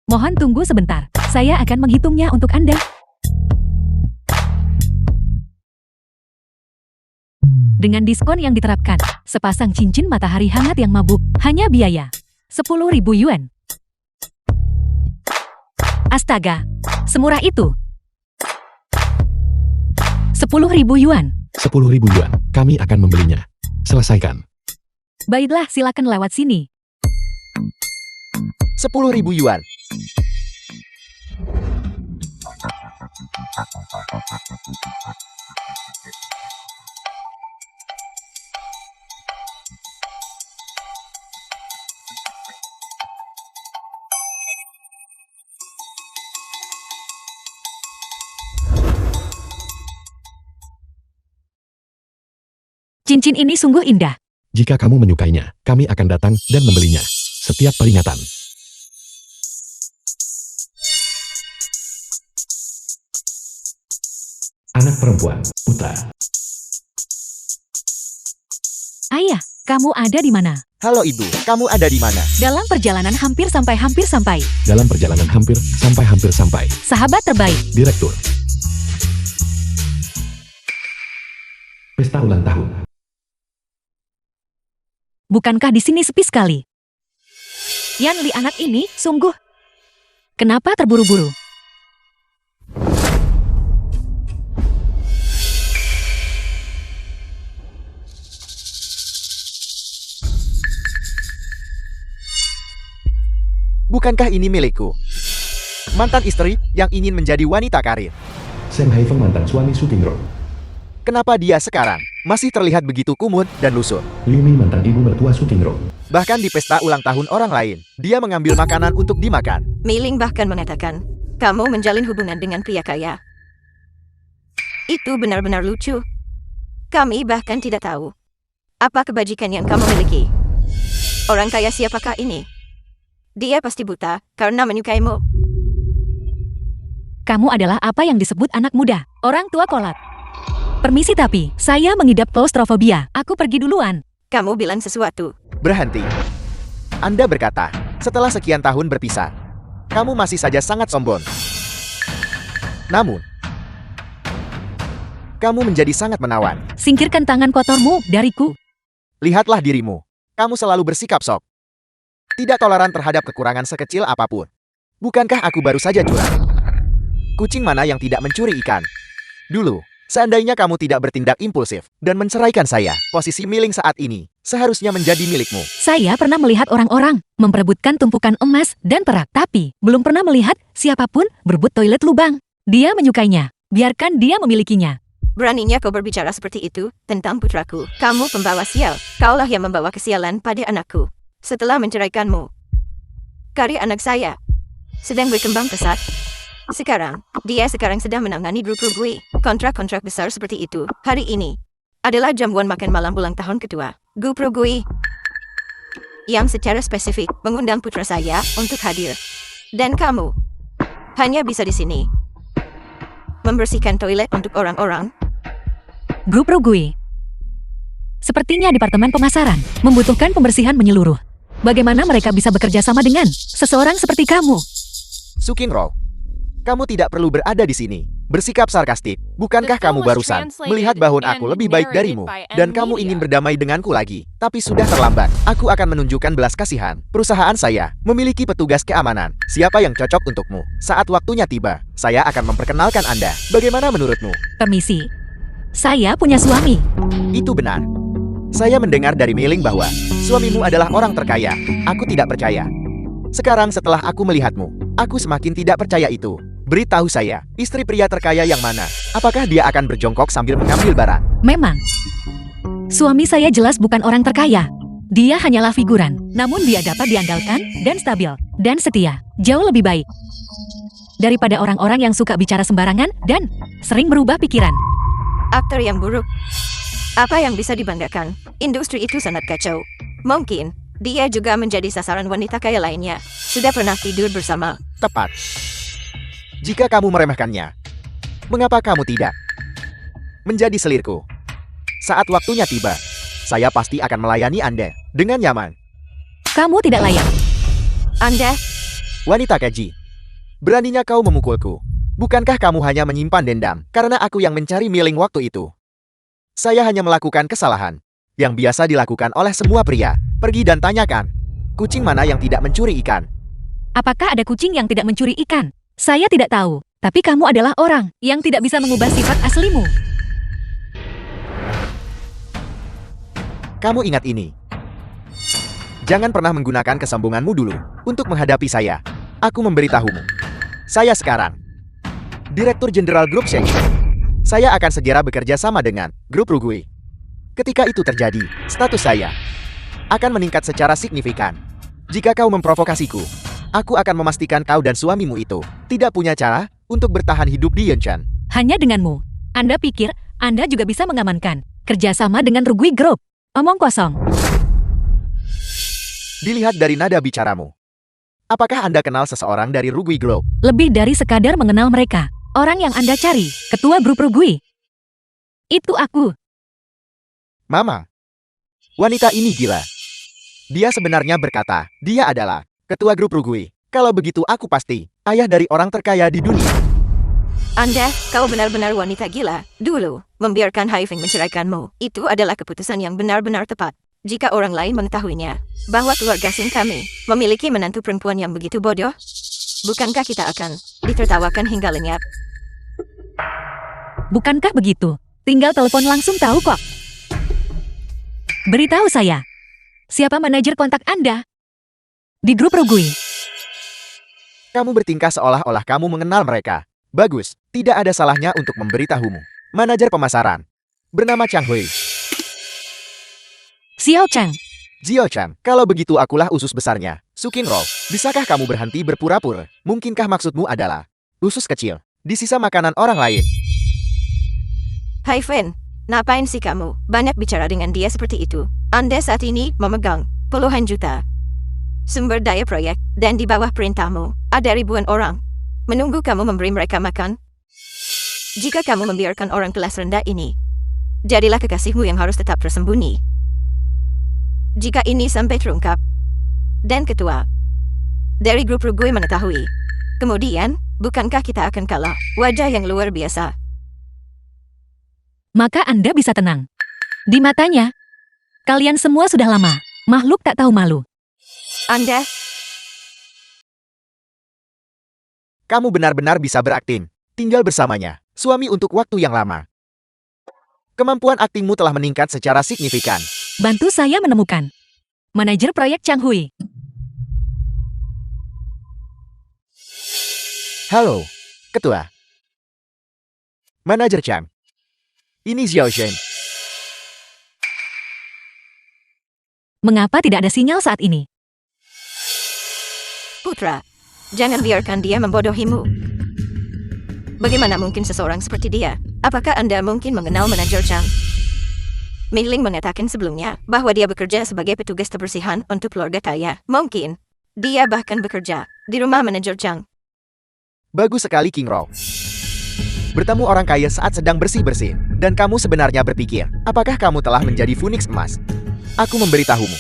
Mohon tunggu sebentar. Saya akan menghitungnya untuk Anda. Dengan diskon yang diterapkan, sepasang cincin matahari hangat yang mabuk hanya biaya 10.000 yuan. Astaga, semurah itu. 10.000 yuan. 10.000 yuan. Kami akan membelinya. Selesaikan. Baiklah, silakan lewat sini. 10.000 yuan. Cincin ini sungguh indah. Jika kamu menyukainya, kami akan datang dan membelinya. Setiap peringatan. Anak perempuan, Putra. Ayah, kamu ada di mana? Halo ibu, kamu ada di mana? Dalam perjalanan hampir sampai. Dalam perjalanan hampir sampai. Sahabat terbaik. Direktur. Pesta ulang tahun. Bukankah di sini sepi sekali? Yanli anak ini, sungguh. Kenapa terburu-buru? Bukankah ini milikku? Mantan istri yang ingin menjadi wanita karir. Sam Haifeng mantan suami Su Qingro. Kenapa dia sekarang masih terlihat begitu kumut dan lusuh? Liu Mi mantan ibu mertua Su Qingro. Bahkan di pesta ulang tahun orang lain, dia mengambil makanan untuk dimakan. Mei-ling bahkan mengatakan, kamu menjalin hubungan dengan pria kaya. Itu benar-benar lucu. Kami bahkan tidak tahu apa kebajikan yang kamu miliki. Orang kaya siapakah ini? Dia pasti buta karena menyukaimu. Kamu adalah apa yang disebut anak muda, orang tua kolot. Permisi tapi, saya mengidap klaustrofobia. Aku pergi duluan. Kamu bilang sesuatu. Berhenti. Anda berkata, setelah sekian tahun berpisah, kamu masih saja sangat sombong. Namun, kamu menjadi sangat menawan. Singkirkan tangan kotormu dariku. Lihatlah dirimu. Kamu selalu bersikap sok. Tidak toleran terhadap kekurangan sekecil apapun. Bukankah aku baru saja curang? Kucing mana yang tidak mencuri ikan? Dulu, seandainya kamu tidak bertindak impulsif dan menceraikan saya, posisi Mei-ling saat ini seharusnya menjadi milikmu. Saya pernah melihat orang-orang memperebutkan tumpukan emas dan perak, tapi belum pernah melihat siapapun berebut toilet lubang. Dia menyukainya. Biarkan dia memilikinya. Beraninya kau berbicara seperti itu tentang putraku. Kamu pembawa sial. Kaulah yang membawa kesialan pada anakku. Setelah menceraikanmu, karir anak saya sedang berkembang pesat. Dia sekarang sedang menangani grup gue. Kontrak-kontrak besar seperti itu. Hari ini adalah jamuan makan malam ulang tahun kedua. Grup gue yang secara spesifik mengundang putra saya untuk hadir. Dan kamu hanya bisa di sini membersihkan toilet untuk orang-orang. Grup gue. Sepertinya departemen pemasaran membutuhkan pembersihan menyeluruh. Bagaimana mereka bisa bekerja sama dengan seseorang seperti kamu? Su Qingro, kamu tidak perlu berada di sini. Bersikap sarkastik. Bukankah kamu barusan melihat bahwa aku lebih baik darimu dan kamu ingin berdamai denganku lagi? Tapi sudah terlambat. Aku akan menunjukkan belas kasihan. Perusahaan saya memiliki petugas keamanan. Siapa yang cocok untukmu? Saat waktunya tiba, saya akan memperkenalkan Anda. Bagaimana menurutmu? Permisi. Saya punya suami. Itu benar. Saya mendengar dari Mei-ling bahwa suamimu adalah orang terkaya. Aku tidak percaya. Sekarang setelah aku melihatmu, aku semakin tidak percaya itu. Beritahu saya, istri pria terkaya yang mana? Apakah dia akan berjongkok sambil mengambil barang? Memang. Suami saya jelas bukan orang terkaya. Dia hanyalah figuran. Namun dia dapat diandalkan dan stabil dan setia. Jauh lebih baik daripada orang-orang yang suka bicara sembarangan dan sering berubah pikiran. Aktor yang buruk. Apa yang bisa dibanggakan? Industri itu sangat kacau. Mungkin dia juga menjadi sasaran wanita kaya lainnya. Sudah pernah tidur bersama. Tepat. Jika kamu meremehkannya, mengapa kamu tidak menjadi selirku? Saat waktunya tiba, saya pasti akan melayani Anda dengan nyaman. Kamu tidak layak. Anda, Wanita keji, beraninya kau memukulku. Bukankah kamu hanya menyimpan dendam karena aku yang mencari Mei-ling waktu itu? Saya hanya melakukan kesalahan yang biasa dilakukan oleh semua pria. Pergi dan tanyakan, kucing mana yang tidak mencuri ikan? Apakah ada kucing yang tidak mencuri ikan? Saya tidak tahu, tapi kamu adalah orang yang tidak bisa mengubah sifat aslimu. Kamu ingat ini. Jangan pernah menggunakan kesombonganmu dulu untuk menghadapi saya. Aku memberitahumu. Saya sekarang Direktur Jenderal Grup Shengxin. Saya akan segera bekerja sama dengan Grup Rugui. Ketika itu terjadi, status saya akan meningkat secara signifikan. Jika kau memprovokasiku, aku akan memastikan kau dan suamimu itu tidak punya cara untuk bertahan hidup di Yunchen. Hanya denganmu. Anda pikir Anda juga bisa mengamankan Kerjasama dengan Rugui Group. Omong kosong. Dilihat dari nada bicaramu. Apakah Anda kenal seseorang dari Rugui Group? Lebih dari sekadar mengenal mereka. Orang yang Anda cari, ketua grup Rugui. Itu aku. Mama. Wanita ini gila. Dia sebenarnya berkata, dia adalah ketua grup Rugui. Kalau begitu aku pasti ayah dari orang terkaya di dunia. Anda, kau benar-benar wanita gila. Dulu, membiarkan Haifeng menceraikanmu, itu adalah keputusan yang benar-benar tepat. Jika orang lain mengetahuinya, bahwa keluarga Sing kami memiliki menantu perempuan yang begitu bodoh, bukankah kita akan ditertawakan hingga lenyap? Bukankah begitu? Tinggal telepon langsung tahu kok. Beritahu saya, siapa manajer kontak Anda? Di grup Rugui. Kamu bertingkah seolah-olah kamu mengenal mereka. Bagus, tidak ada salahnya untuk memberitahumu. Manajer pemasaran. Bernama Chang Hui. Xiao Chang. Zio Chan, kalau begitu akulah usus besarnya. Sukin Roll, bisakah kamu berhenti berpura-pura? Mungkinkah maksudmu adalah usus kecil di sisa makanan orang lain? Haifeng, ngapain sih kamu banyak bicara dengan dia seperti itu? Anda saat ini memegang puluhan juta sumber daya proyek, dan di bawah perintahmu ada ribuan orang menunggu kamu memberi mereka makan. Jika kamu membiarkan orang kelas rendah ini, jadilah kekasihmu yang harus tetap tersembunyi. Jika ini sampai terungkap, dan ketua dari grup Rugui mengetahui, kemudian, bukankah kita akan kalah? Wajah yang luar biasa. Maka Anda bisa tenang. Di matanya, kalian semua sudah lama. Makhluk tak tahu malu. Anda, Kamu benar-benar bisa berakting. Tinggal bersamanya, suami untuk waktu yang lama. Kemampuan aktingmu telah meningkat secara signifikan. Bantu saya menemukan manajer proyek Chang Hui. Halo, Ketua. Manajer Chang. Ini Xiao Shen. Mengapa tidak ada sinyal saat ini? putra, jangan biarkan dia membodohimu. Bagaimana mungkin seseorang seperti dia? Apakah Anda mungkin mengenal manajer Chang? Mei Ling mengatakan sebelumnya bahwa dia bekerja sebagai petugas kebersihan untuk keluarga kaya. Mungkin dia bahkan bekerja di rumah manajer Chang. Bagus sekali, King Rao. Bertemu orang kaya saat sedang bersih-bersih. Dan kamu sebenarnya berpikir, apakah kamu telah menjadi Phoenix emas? Aku memberitahumu.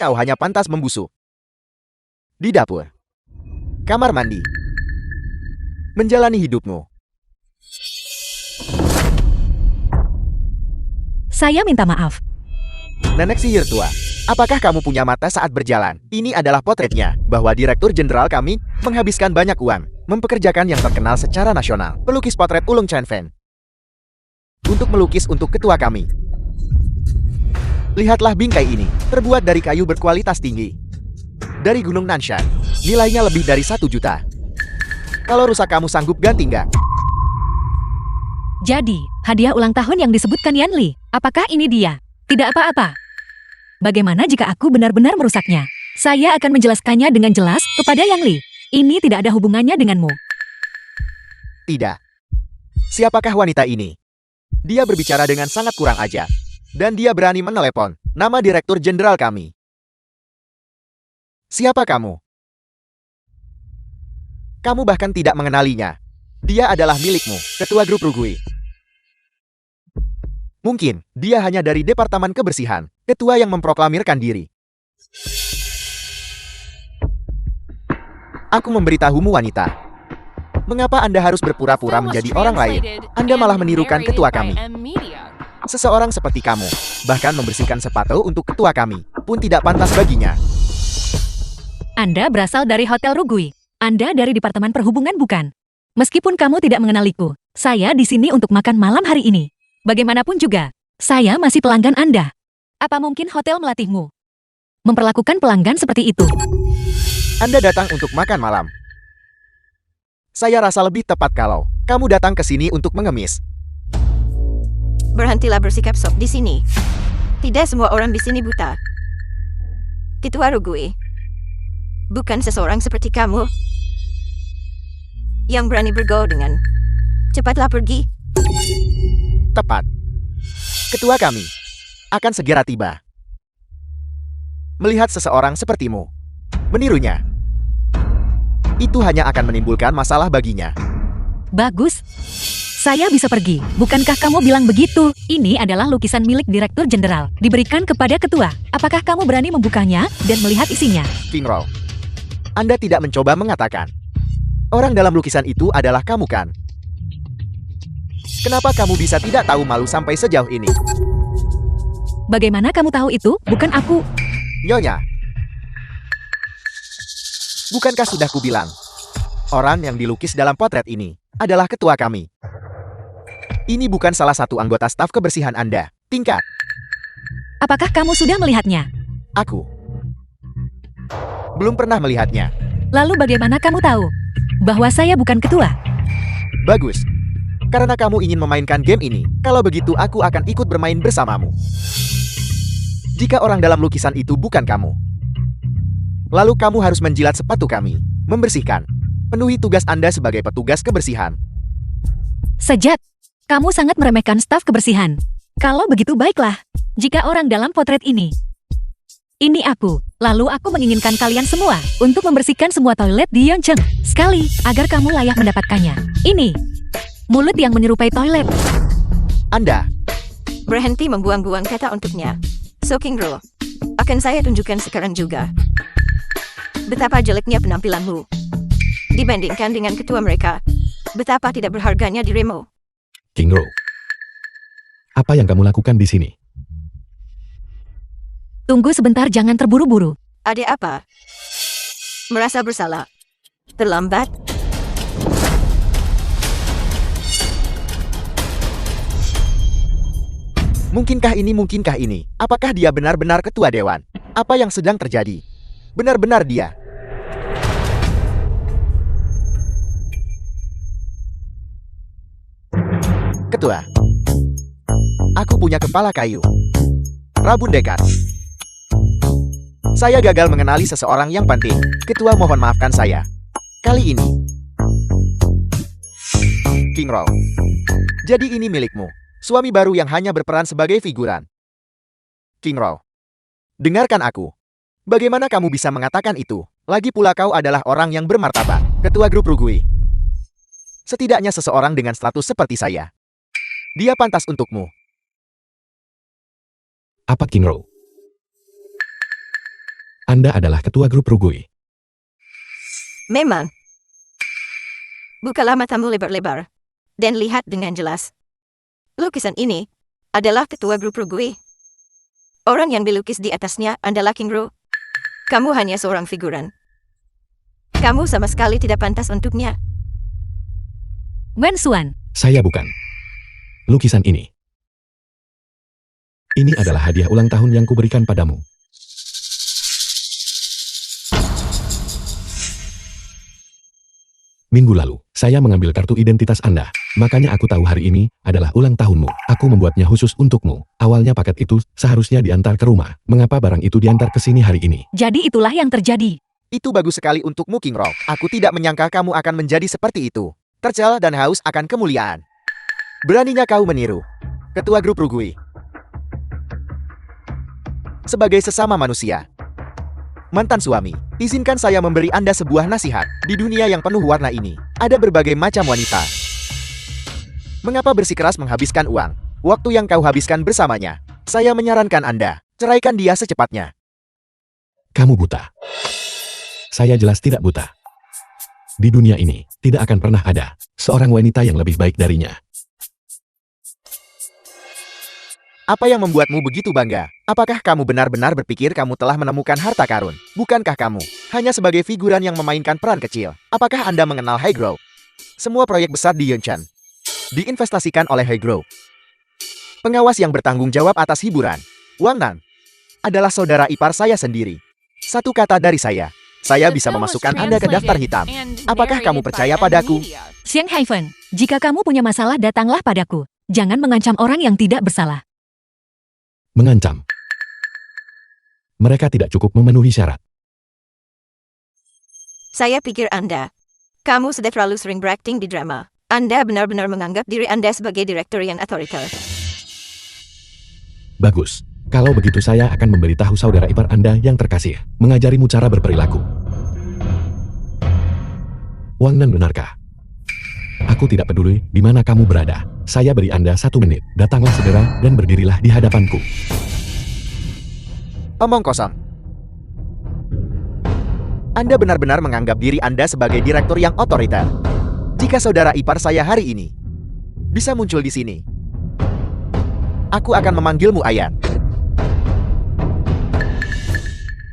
Kau hanya pantas membusuk. Di dapur. Kamar mandi. Menjalani hidupmu. Saya minta maaf. Nenek sihir tua, apakah kamu punya mata saat berjalan? Ini adalah potretnya, bahwa Direktur Jenderal kami menghabiskan banyak uang, mempekerjakan yang terkenal secara nasional, pelukis potret Ulung Chen Fen, untuk melukis untuk ketua kami. Lihatlah bingkai ini, terbuat dari kayu berkualitas tinggi. Dari Gunung Nanshan, nilainya lebih dari 1 juta. Kalau rusak kamu sanggup ganti nggak? Jadi, hadiah ulang tahun yang disebutkan Yan Li, apakah ini dia? Tidak apa-apa. Bagaimana jika aku benar-benar merusaknya? Saya akan menjelaskannya dengan jelas kepada Yang Li. Ini tidak ada hubungannya denganmu. Tidak. Siapakah wanita ini? Dia berbicara dengan sangat kurang ajar. Dan dia berani menelepon nama Direktur Jenderal kami. Siapa kamu? Kamu bahkan tidak mengenalinya. Dia adalah milikmu, ketua grup Rugui. Mungkin, dia hanya dari Departemen Kebersihan, ketua yang memproklamirkan diri. Aku memberitahumu wanita. Mengapa Anda harus berpura-pura menjadi orang lain? Anda malah menirukan ketua kami. Seseorang seperti kamu, bahkan membersihkan sepatu untuk ketua kami, pun tidak pantas baginya. Anda berasal dari Hotel Rugui. Anda dari Departemen Perhubungan bukan? Meskipun kamu tidak mengenaliku, saya di sini untuk makan malam hari ini. Bagaimanapun juga, saya masih pelanggan Anda. Apa mungkin hotel melatihmu memperlakukan pelanggan seperti itu? Anda datang untuk makan malam. Saya rasa lebih tepat kalau kamu datang ke sini untuk mengemis. Berhentilah bersikap sok di sini. Tidak semua orang di sini buta. Ketua Rugui bukan seseorang seperti kamu yang berani bergaul dengan. Cepatlah pergi. Tepat. Ketua kami akan segera tiba. Melihat seseorang sepertimu menirunya, itu hanya akan menimbulkan masalah baginya. Bagus. Saya bisa pergi. Bukankah kamu bilang begitu? Ini adalah lukisan milik Direktur Jenderal. Diberikan kepada ketua. Apakah kamu berani membukanya dan melihat isinya? King Roll, Anda tidak mencoba mengatakan orang dalam lukisan itu adalah kamu kan? Kenapa kamu bisa tidak tahu malu sampai sejauh ini? Bagaimana kamu tahu itu? Bukan aku. Nyonya, bukankah sudah kubilang, orang yang dilukis dalam potret ini adalah ketua kami. Ini bukan salah satu anggota staf kebersihan Anda, tingkat. Apakah kamu sudah melihatnya? Aku belum pernah melihatnya. Lalu bagaimana kamu tahu bahwa saya bukan ketua? Bagus. Karena kamu ingin memainkan game ini, kalau begitu aku akan ikut bermain bersamamu. Jika orang dalam lukisan itu bukan kamu, lalu kamu harus menjilat sepatu kami, membersihkan, penuhi tugas Anda sebagai petugas kebersihan. Sejak, kamu sangat meremehkan staf kebersihan. Kalau begitu baiklah, jika orang dalam potret ini aku, lalu aku menginginkan kalian semua untuk membersihkan semua toilet di Yeoncheon sekali, agar kamu layak mendapatkannya. Ini mulut yang menyerupai toilet. Anda, Berhenti membuang-buang kata untuknya. So King Roll, akan saya tunjukkan sekarang juga betapa jeleknya penampilanmu dibandingkan dengan ketua mereka. Betapa tidak berharganya dirimu. King Roll, apa yang kamu lakukan di sini? Tunggu sebentar, jangan terburu-buru. Ada apa? Merasa bersalah? Terlambat? mungkinkah ini? Apakah dia benar-benar ketua dewan? Apa yang sedang terjadi? Benar-benar dia. Ketua, aku punya kepala kayu. Rabun dekat. Saya gagal mengenali seseorang yang penting. Ketua, mohon maafkan saya. Kali ini, King Roll, jadi ini milikmu. Suami baru yang hanya berperan sebagai figuran. King Roll, dengarkan aku. Bagaimana kamu bisa mengatakan itu? Lagi pula kau adalah orang yang bermartabat. Ketua grup Rugui. Setidaknya seseorang dengan status seperti saya. Dia pantas untukmu. Apa King Roll? Anda adalah ketua grup Rugui. Memang. Bukalah matamu lebar-lebar dan lihat dengan jelas. Lukisan ini adalah ketua grup Rugui. Orang yang dilukis di atasnya adalah King Roll. Kamu hanya seorang figuran. Kamu sama sekali tidak pantas untuknya. Wen Xuan, Saya bukan. Lukisan ini adalah hadiah ulang tahun yang kuberikan padamu. Minggu lalu, saya mengambil kartu identitas Anda. Makanya aku tahu hari ini adalah ulang tahunmu. Aku membuatnya khusus untukmu. Awalnya paket itu seharusnya diantar ke rumah. Mengapa barang itu diantar ke sini hari ini? jadi itulah yang terjadi. Itu bagus sekali untukmu, King Roll. Aku tidak menyangka kamu akan menjadi seperti itu. Tercela dan haus akan kemuliaan. Beraninya kau meniru ketua grup Rugui. Sebagai sesama manusia, mantan suami, izinkan saya memberi Anda sebuah nasihat. Di dunia yang penuh warna ini, ada berbagai macam wanita. Mengapa bersikeras menghabiskan uang, waktu yang kau habiskan bersamanya? Saya menyarankan Anda, ceraikan dia secepatnya. Kamu buta. Saya jelas tidak buta. Di dunia ini, tidak akan pernah ada seorang wanita yang lebih baik darinya. Apa yang membuatmu begitu bangga? Apakah kamu benar-benar berpikir kamu telah menemukan harta karun? Bukankah kamu hanya sebagai figuran yang memainkan peran kecil? Apakah Anda mengenal Haigro? Semua proyek besar di Yeoncheon diinvestasikan oleh Haigro. Pengawas yang bertanggung jawab atas hiburan, Wang Nan, adalah saudara ipar saya sendiri. Satu kata dari saya bisa memasukkan Anda ke daftar hitam. Apakah kamu percaya padaku? Xiang Haifeng, jika kamu punya masalah datanglah padaku. Jangan mengancam orang yang tidak bersalah. Mengancam. Mereka tidak cukup memenuhi syarat. Saya pikir kamu sudah terlalu sering berakting di drama. Anda benar-benar menganggap diri Anda sebagai direktur yang otoriter. Bagus. Kalau begitu saya akan memberitahu saudara ipar Anda yang terkasih, mengajarimu cara berperilaku. Wang Nan, benarkah? Aku tidak peduli di mana kamu berada. Saya beri Anda 1 menit. Datanglah segera dan berdirilah di hadapanku. Omong kosong. Anda benar-benar menganggap diri Anda sebagai direktur yang otoriter. Jika saudara ipar saya hari ini bisa muncul di sini, aku akan memanggilmu ayah.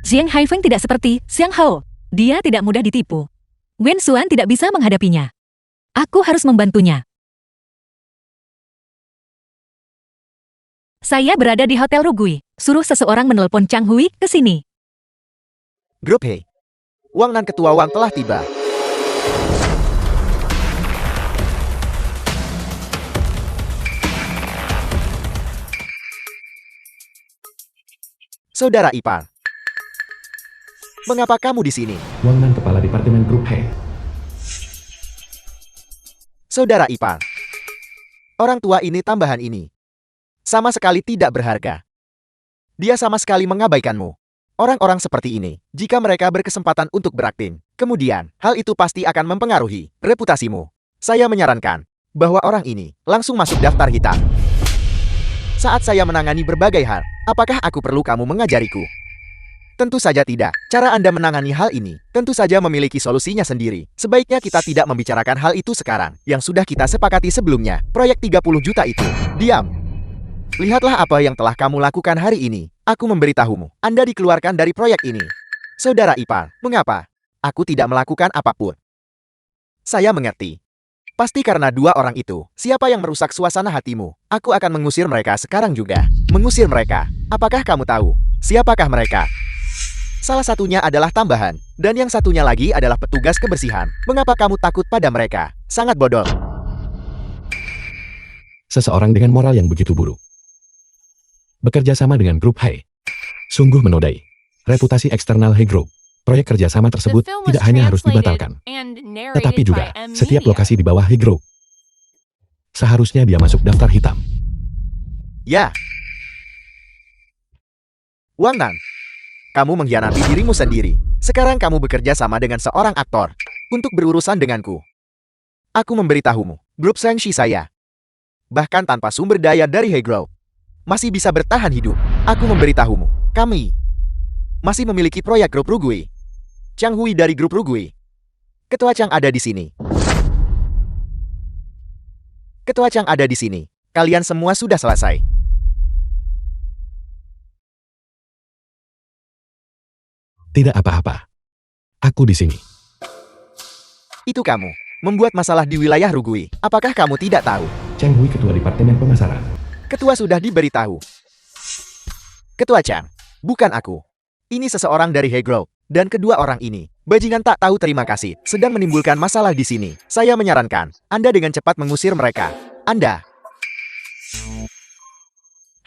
Jiang Haifeng tidak seperti Xiang Hao. Dia tidak mudah ditipu. Wen Xuan tidak bisa menghadapinya. Aku harus membantunya. Saya berada di Hotel Rugui. Suruh seseorang menelpon Chang Hui ke sini. Grup He. Wang Nan ketua Wang telah tiba. Saudara ipar, mengapa kamu di sini? Wang Nan, kepala departemen grup He. Saudara ipar, orang tua ini tambahan ini sama sekali tidak berharga. Dia sama sekali mengabaikanmu. Orang-orang seperti ini, jika mereka berkesempatan untuk berakting, kemudian hal itu pasti akan mempengaruhi reputasimu. Saya menyarankan bahwa orang ini langsung masuk daftar hitam. Saat saya menangani berbagai hal, apakah aku perlu kamu mengajariku? Tentu saja tidak. Cara Anda menangani hal ini tentu saja memiliki solusinya sendiri. Sebaiknya kita tidak membicarakan hal itu sekarang. Yang sudah kita sepakati sebelumnya, proyek 30 juta itu. Diam. Lihatlah apa yang telah kamu lakukan hari ini. Aku memberitahumu, Anda dikeluarkan dari proyek ini. Saudara ipar, mengapa? Aku tidak melakukan apapun. Saya mengerti. Pasti karena 2 orang itu. Siapa yang merusak suasana hatimu? Aku akan mengusir mereka sekarang juga. Mengusir mereka. Apakah kamu tahu siapakah mereka? Salah satunya adalah tambahan, dan yang satunya lagi adalah petugas kebersihan. Mengapa kamu takut pada mereka? Sangat bodoh. Seseorang dengan moral yang begitu buruk bekerja sama dengan grup He. Sungguh menodai reputasi eksternal He Group. Proyek kerjasama The tersebut film was tidak hanya harus translated dibatalkan, and tetapi narrated juga by M setiap Media. lokasi di bawah He Group seharusnya dia masuk daftar hitam. Ya. Wang Nan, kamu mengkhianati dirimu sendiri. Sekarang kamu bekerja sama dengan seorang aktor untuk berurusan denganku. Aku memberitahumu, grup Shangxi saya, bahkan tanpa sumber daya dari He Group, masih bisa bertahan hidup. Aku memberitahumu, kami masih memiliki proyek grup Rugui. Chang Hui dari grup Rugui. Ketua Chang ada di sini. Ketua Chang ada di sini. Kalian semua sudah selesai. Tidak apa-apa. Aku di sini. Itu kamu membuat masalah di wilayah Rugui. Apakah kamu tidak tahu? Chang Hui, ketua departemen pemasaran. Ketua sudah diberitahu. Ketua Chang, bukan aku. Ini seseorang dari He Group. Dan kedua orang ini, bajingan tak tahu terima kasih, sedang menimbulkan masalah di sini. Saya menyarankan, Anda dengan cepat mengusir mereka. Anda.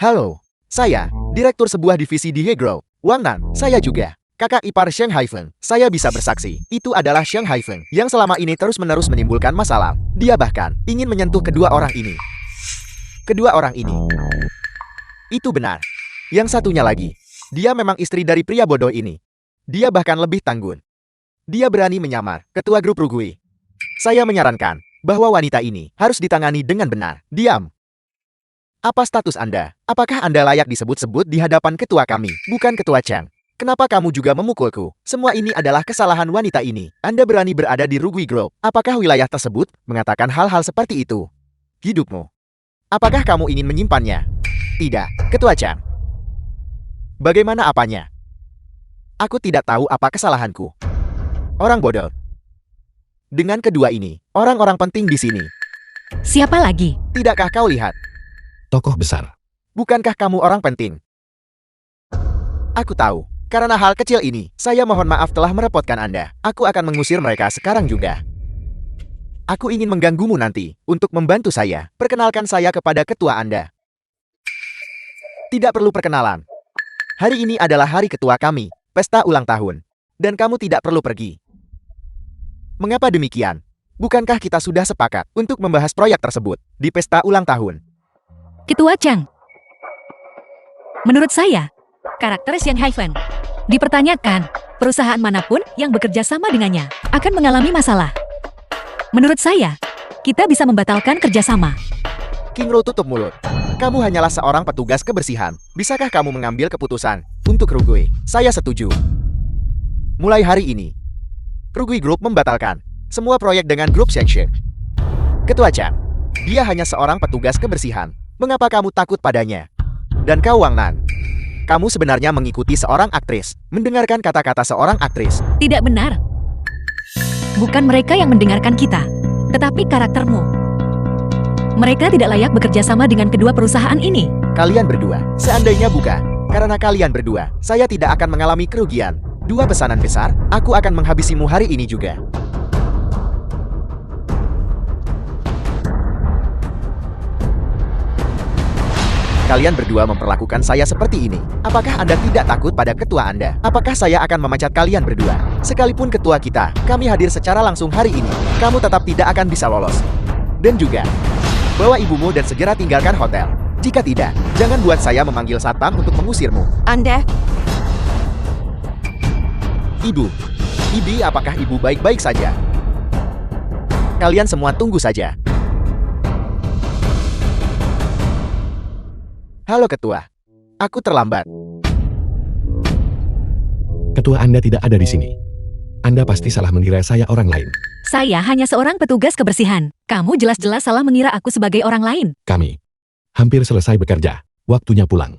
Halo, saya, direktur sebuah divisi di He Group. Wang Nan, saya juga. Kakak ipar Xiang Haifeng, saya bisa bersaksi. Itu adalah Xiang Haifeng, yang selama ini terus-menerus menimbulkan masalah. Dia bahkan ingin menyentuh kedua orang ini. Kedua orang ini. Itu benar. Yang satunya lagi. Dia memang istri dari pria bodoh ini. Dia bahkan lebih tanggun. Dia berani menyamar ketua grup Rugui. Saya menyarankan bahwa wanita ini harus ditangani dengan benar. Diam. Apa status Anda? Apakah Anda layak disebut-sebut di hadapan ketua kami, bukan ketua Chang? Kenapa kamu juga memukulku? Semua ini adalah kesalahan wanita ini. Anda berani berada di Rugui Group. Apakah wilayah tersebut mengatakan hal-hal seperti itu? Hidupmu. Apakah kamu ingin menyimpannya? Tidak, Ketua Chang. Bagaimana apanya? Aku tidak tahu apa kesalahanku. Orang bodoh. Dengan kedua ini, orang-orang penting di sini. Siapa lagi? Tidakkah kau lihat? Tokoh besar. Bukankah kamu orang penting? Aku tahu. Karena hal kecil ini, saya mohon maaf telah merepotkan Anda. Aku akan mengusir mereka sekarang juga. Aku ingin mengganggumu nanti, untuk membantu saya. Perkenalkan saya kepada ketua Anda. Tidak perlu perkenalan. Hari ini adalah hari ketua kami, pesta ulang tahun. Dan kamu tidak perlu pergi. Mengapa demikian? Bukankah kita sudah sepakat untuk membahas proyek tersebut di pesta ulang tahun? Ketua Chang. Menurut saya, karakter Xiang Haifeng dipertanyakan. Perusahaan manapun yang bekerja sama dengannya akan mengalami masalah. Menurut saya, kita bisa membatalkan kerjasama. Qingru tutup mulut. Kamu hanyalah seorang petugas kebersihan. Bisakah kamu mengambil keputusan untuk Rugui? Saya setuju. Mulai hari ini, Rugui Group membatalkan semua proyek dengan grup Shengsheng. Ketua Chan, dia hanya seorang petugas kebersihan. Mengapa kamu takut padanya? Dan kau Wang Nan, kamu sebenarnya mengikuti seorang aktris, mendengarkan kata-kata seorang aktris. Tidak benar. Bukan mereka yang mendengarkan kita, tetapi karaktermu. Mereka tidak layak bekerja sama dengan kedua perusahaan ini. Kalian berdua, seandainya bukan karena kalian berdua, saya tidak akan mengalami kerugian. 2 pesanan besar, aku akan menghabisimu hari ini juga. Kalian berdua memperlakukan saya seperti ini. Apakah Anda tidak takut pada ketua Anda? Apakah saya akan memecat kalian berdua? Sekalipun ketua kita, kami hadir secara langsung hari ini, kamu tetap tidak akan bisa lolos. Dan juga, bawa ibumu dan segera tinggalkan hotel. Jika tidak, jangan buat saya memanggil satpam untuk mengusirmu. Anda, Ibu, Ibi, apakah ibu baik-baik saja? Kalian semua tunggu saja. Halo ketua, aku terlambat. Ketua Anda tidak ada di sini. Anda pasti salah mengira saya orang lain. Saya hanya seorang petugas kebersihan. Kamu jelas-jelas salah mengira aku sebagai orang lain. Kami hampir selesai bekerja. Waktunya pulang.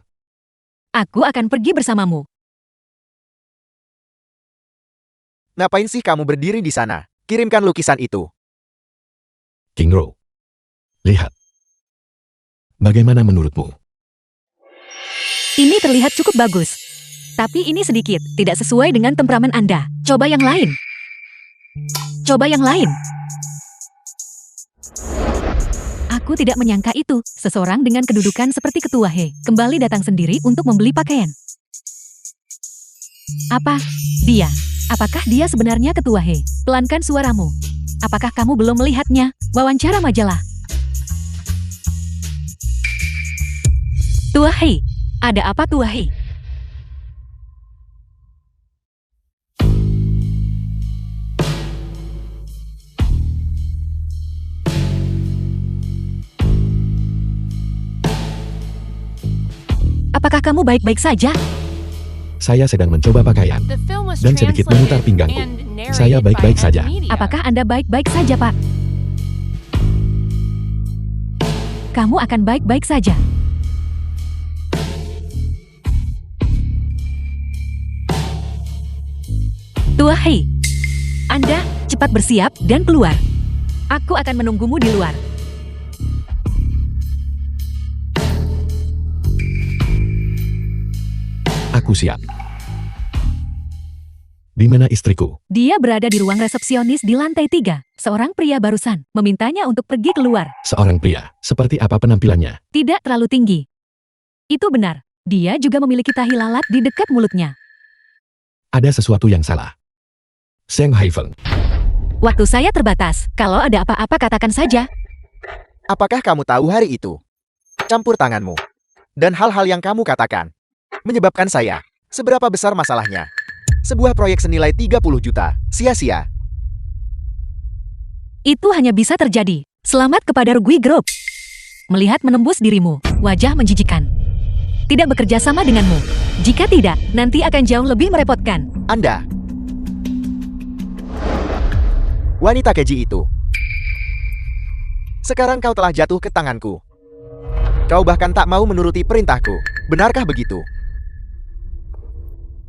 Aku akan pergi bersamamu. Ngapain sih kamu berdiri di sana? Kirimkan lukisan itu. Qingru, lihat. Bagaimana menurutmu? Ini terlihat cukup bagus. Tapi ini sedikit, tidak sesuai dengan temperamen Anda. Coba yang lain. Coba yang lain. Aku tidak menyangka itu. Seseorang dengan kedudukan seperti Ketua He kembali datang sendiri untuk membeli pakaian. Apa? Dia. Apakah dia sebenarnya Ketua He? Pelankan suaramu. Apakah kamu belum melihatnya? Wawancara majalah. Tua He. Ada apa Tua He? Apakah kamu baik-baik saja? Saya sedang mencoba pakaian. The film was Dan sedikit memutar translated pinggangku. and narrated Saya by baik-baik Ed saja. Media. Apakah Anda baik-baik saja, Pak? Kamu akan baik-baik saja. Tua Hei, Anda cepat bersiap dan keluar. Aku akan menunggumu di luar. Aku siap. Di mana istriku? Dia berada di ruang resepsionis di lantai 3. Seorang pria barusan memintanya untuk pergi keluar. Seorang pria. Seperti apa penampilannya? Tidak terlalu tinggi. Itu benar. Dia juga memiliki tahi lalat di dekat mulutnya. Ada sesuatu yang salah. Sheng Haifeng. Waktu saya terbatas. Kalau ada apa-apa katakan saja. Apakah kamu tahu hari itu? Campur tanganmu. Dan hal-hal yang kamu katakan. Menyebabkan saya. Seberapa besar masalahnya? Sebuah proyek senilai 30 juta. Sia-sia. Itu hanya bisa terjadi. Selamat kepada Rugui Group. Melihat menembus dirimu, wajah menjijikan. Tidak bekerja sama denganmu. Jika tidak, nanti akan jauh lebih merepotkan. Anda. Wanita keji itu. Sekarang kau telah jatuh ke tanganku. Kau bahkan tak mau menuruti perintahku. Benarkah begitu?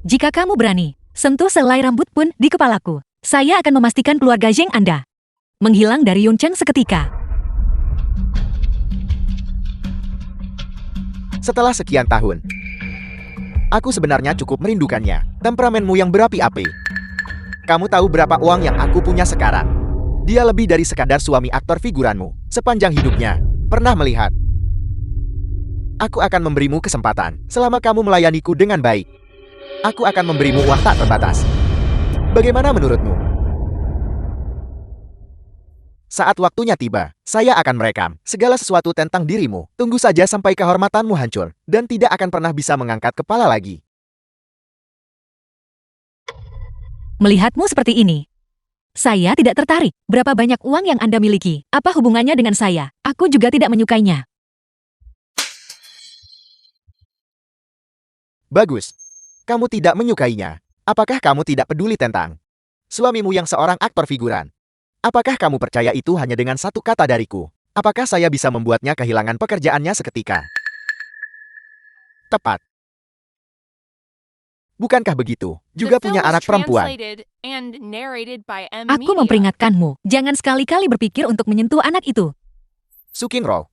Jika kamu berani, sentuh selai rambut pun di kepalaku. Saya akan memastikan keluarga Zheng Anda menghilang dari Yuncheng seketika. Setelah sekian tahun, aku sebenarnya cukup merindukannya. Temperamenmu yang berapi-api. Kamu tahu berapa uang yang aku punya sekarang? Dia lebih dari sekadar suami aktor figuranmu. Sepanjang hidupnya, pernah melihat. Aku akan memberimu kesempatan. Selama kamu melayaniku dengan baik, aku akan memberimu uang tak terbatas. Bagaimana menurutmu? Saat waktunya tiba, saya akan merekam segala sesuatu tentang dirimu. Tunggu saja sampai kehormatanmu hancur, dan tidak akan pernah bisa mengangkat kepala lagi. Melihatmu seperti ini, saya tidak tertarik. Berapa banyak uang yang Anda miliki? Apa hubungannya dengan saya? Aku juga tidak menyukainya. Bagus. Kamu tidak menyukainya. Apakah kamu tidak peduli tentang suamimu yang seorang aktor figuran? Apakah kamu percaya itu hanya dengan satu kata dariku? Apakah saya bisa membuatnya kehilangan pekerjaannya seketika? Tepat. Bukankah begitu? Juga The film punya was anak perempuan. translated and narrated by M. Aku Media. memperingatkanmu, jangan sekali-kali berpikir untuk menyentuh anak itu. Sukingro.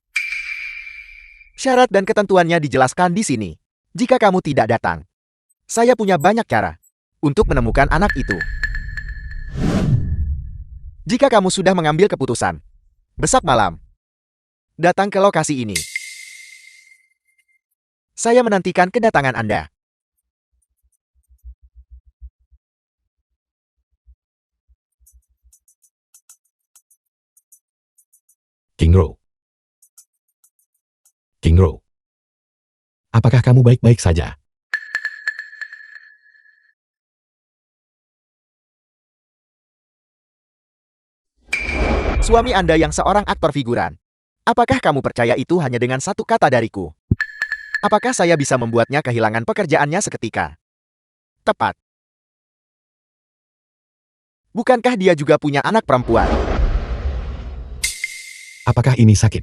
Syarat dan ketentuannya dijelaskan di sini. Jika kamu tidak datang, saya punya banyak cara untuk menemukan anak itu. Jika kamu sudah mengambil keputusan, besok malam, datang ke lokasi ini. Saya menantikan kedatangan Anda. Kingro. Kingro. Apakah kamu baik-baik saja? Suami Anda yang seorang aktor figuran. Apakah kamu percaya itu hanya dengan satu kata dariku? Apakah saya bisa membuatnya kehilangan pekerjaannya seketika? Tepat. Bukankah dia juga punya anak perempuan? Apakah ini sakit?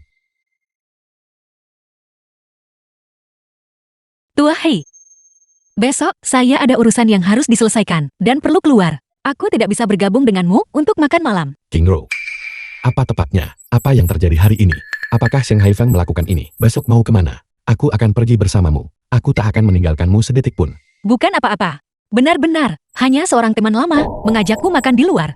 Tua Hei. Besok, saya ada urusan yang harus diselesaikan, dan perlu keluar. Aku tidak bisa bergabung denganmu untuk makan malam. Kingro. Apa tepatnya? Apa yang terjadi hari ini? Apakah Seng Haifeng melakukan ini? Besok mau kemana? Aku akan pergi bersamamu. Aku tak akan meninggalkanmu sedetik pun. Bukan apa-apa. Benar-benar, hanya seorang teman lama mengajakku makan di luar.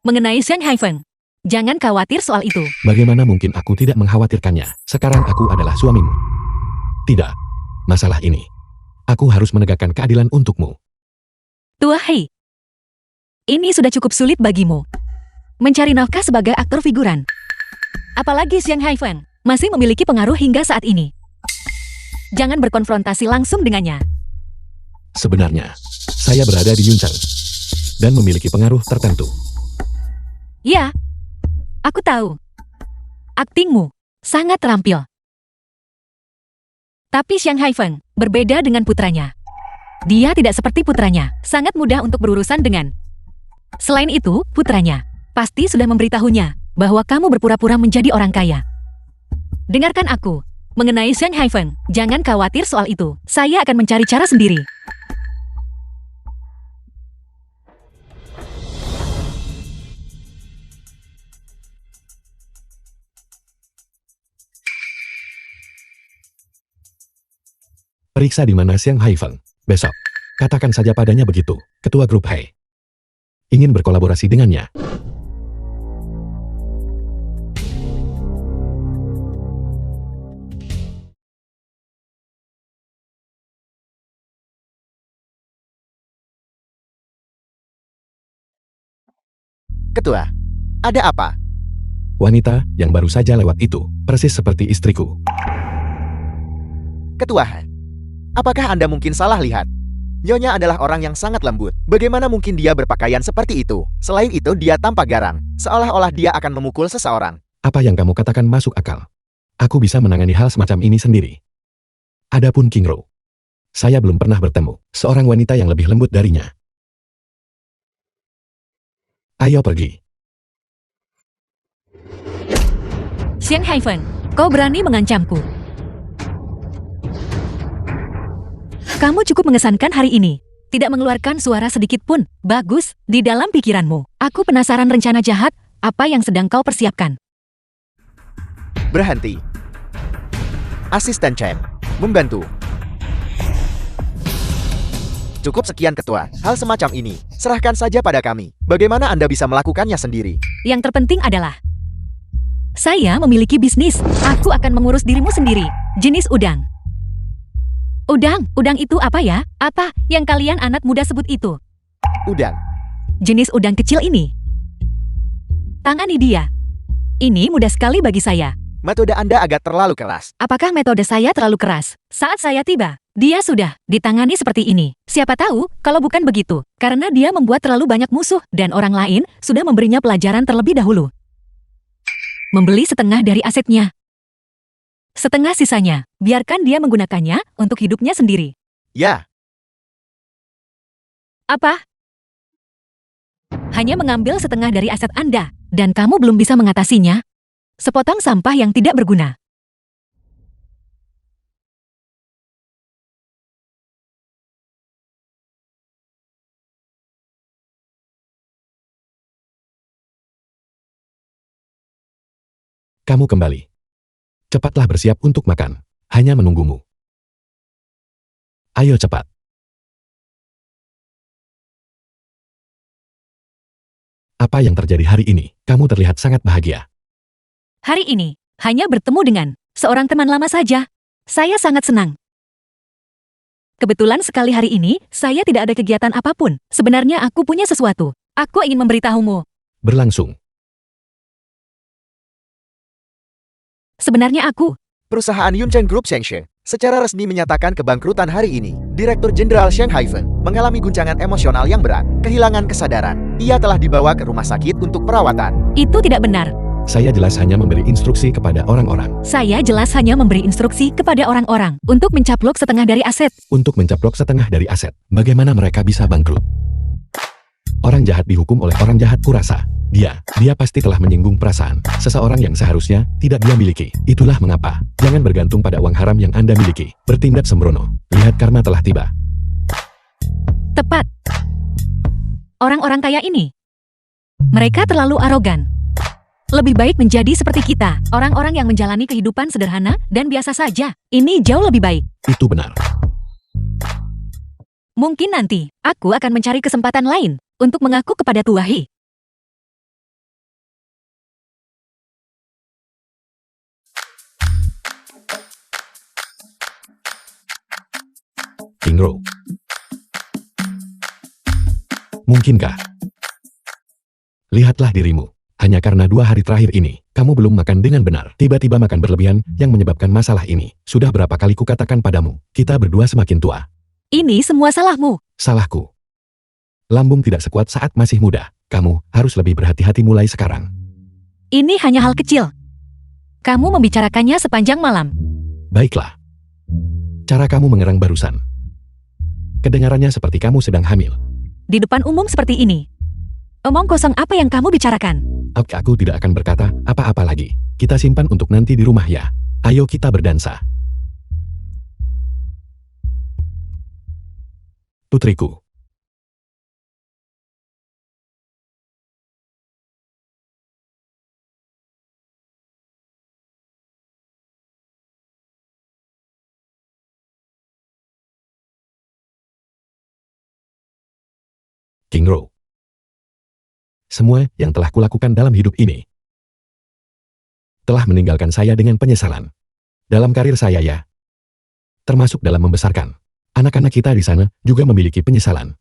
Mengenai Seng Haifeng, jangan khawatir soal itu. Bagaimana mungkin aku tidak mengkhawatirkannya? Sekarang aku adalah suamimu. Tidak. Masalah ini. Aku harus menegakkan keadilan untukmu. Tua Hei, ini sudah cukup sulit bagimu. Mencari nafkah sebagai aktor figuran. Apalagi Xiang Haifeng masih memiliki pengaruh hingga saat ini. Jangan berkonfrontasi langsung dengannya. Sebenarnya, saya berada di Yuncheng dan memiliki pengaruh tertentu. Ya, aku tahu. Aktingmu sangat terampil. Tapi Xiang Haifeng berbeda dengan putranya. Dia tidak seperti putranya, sangat mudah untuk berurusan dengan. Selain itu, putranya pasti sudah memberitahunya bahwa kamu berpura-pura menjadi orang kaya. Dengarkan aku. Mengenai Xiang Haifeng, jangan khawatir soal itu. Saya akan mencari cara sendiri. Periksa di mana Xiang Haifeng. Besok. Katakan saja padanya begitu, Ketua Grup Hei. Ingin berkolaborasi dengannya. Ketua, ada apa? Wanita yang baru saja lewat itu, persis seperti istriku. Ketua, apakah Anda mungkin salah lihat? Nyonya adalah orang yang sangat lembut. Bagaimana mungkin dia berpakaian seperti itu? Selain itu, dia tampak garang, seolah-olah dia akan memukul seseorang. Apa yang kamu katakan masuk akal. Aku bisa menangani hal semacam ini sendiri. Adapun Kingro, saya belum pernah bertemu seorang wanita yang lebih lembut darinya. Ayo pergi. Xiang Haifeng, kau berani mengancamku. Kamu cukup mengesankan hari ini. Tidak mengeluarkan suara sedikit pun. Bagus, di dalam pikiranmu. Aku penasaran rencana jahat apa yang sedang kau persiapkan. Berhenti. Asisten Chen, membantu. Cukup sekian Ketua, hal semacam ini, serahkan saja pada kami. Bagaimana Anda bisa melakukannya sendiri? Yang terpenting adalah saya memiliki bisnis. Aku akan mengurus dirimu sendiri. Jenis udang. Udang itu apa ya? Apa yang kalian anak muda sebut itu? Udang. Jenis udang kecil ini. Tangani dia. Ini mudah sekali bagi saya. Metode Anda agak terlalu keras. Apakah metode saya terlalu keras? Saat saya tiba, dia sudah ditangani seperti ini. Siapa tahu kalau bukan begitu, karena dia membuat terlalu banyak musuh dan orang lain sudah memberinya pelajaran terlebih dahulu. Membeli setengah dari asetnya. Setengah sisanya, biarkan dia menggunakannya untuk hidupnya sendiri. Ya, Apa? Hanya mengambil setengah dari aset Anda, dan kamu belum bisa mengatasinya? Sepotong sampah yang tidak berguna. Kamu kembali. Cepatlah bersiap untuk makan. Hanya menunggumu. Ayo cepat. Apa yang terjadi hari ini? Kamu terlihat sangat bahagia. Hari ini, hanya bertemu dengan seorang teman lama saja. Saya sangat senang. Kebetulan sekali hari ini, saya tidak ada kegiatan apapun. Sebenarnya aku punya sesuatu. Aku ingin memberitahumu. Berlangsung. Sebenarnya aku, perusahaan Yuncheng Group Shengshe secara resmi menyatakan kebangkrutan hari ini. Direktur Jenderal Sheng Haifeng mengalami guncangan emosional yang berat, kehilangan kesadaran. Ia telah dibawa ke rumah sakit untuk perawatan. itu tidak benar. Saya jelas hanya memberi instruksi kepada orang-orang Saya jelas hanya memberi instruksi kepada orang-orang untuk mencaplok setengah dari aset. untuk mencaplok setengah dari aset. Bagaimana mereka bisa bangkrut? Orang jahat dihukum oleh orang jahat, kurasa. Dia pasti telah menyinggung perasaan seseorang yang seharusnya tidak dia miliki. Itulah mengapa. Jangan bergantung pada uang haram yang Anda miliki. Bertindak sembrono. Lihat karma telah tiba. Tepat. Orang-orang kaya ini, mereka terlalu arogan. Lebih baik menjadi seperti kita, orang-orang yang menjalani kehidupan sederhana dan biasa saja. Ini jauh lebih baik. Itu benar. Mungkin nanti, aku akan mencari kesempatan lain untuk mengaku kepada Tuahi. King Ro. Mungkinkah? Lihatlah dirimu. Hanya karena 2 hari terakhir ini, kamu belum makan dengan benar. Tiba-tiba makan berlebihan yang menyebabkan masalah ini. Sudah berapa kali kukatakan padamu, kita berdua semakin tua. Ini semua salahmu. Salahku. Lambung tidak sekuat saat masih muda. Kamu harus lebih berhati-hati mulai sekarang. Ini hanya hal kecil. Kamu membicarakannya sepanjang malam. Baiklah. Cara kamu mengerang barusan. Kedengarannya seperti kamu sedang hamil. Di depan umum seperti ini. Omong kosong apa yang kamu bicarakan? Aku tidak akan berkata apa-apa lagi. Kita simpan untuk nanti di rumah ya. Ayo kita berdansa. Putriku. King Ro. Semua yang telah kulakukan dalam hidup ini telah meninggalkan saya dengan penyesalan. Dalam karir saya ya. Termasuk dalam membesarkan. Anak-anak kita di sana juga memiliki penyesalan.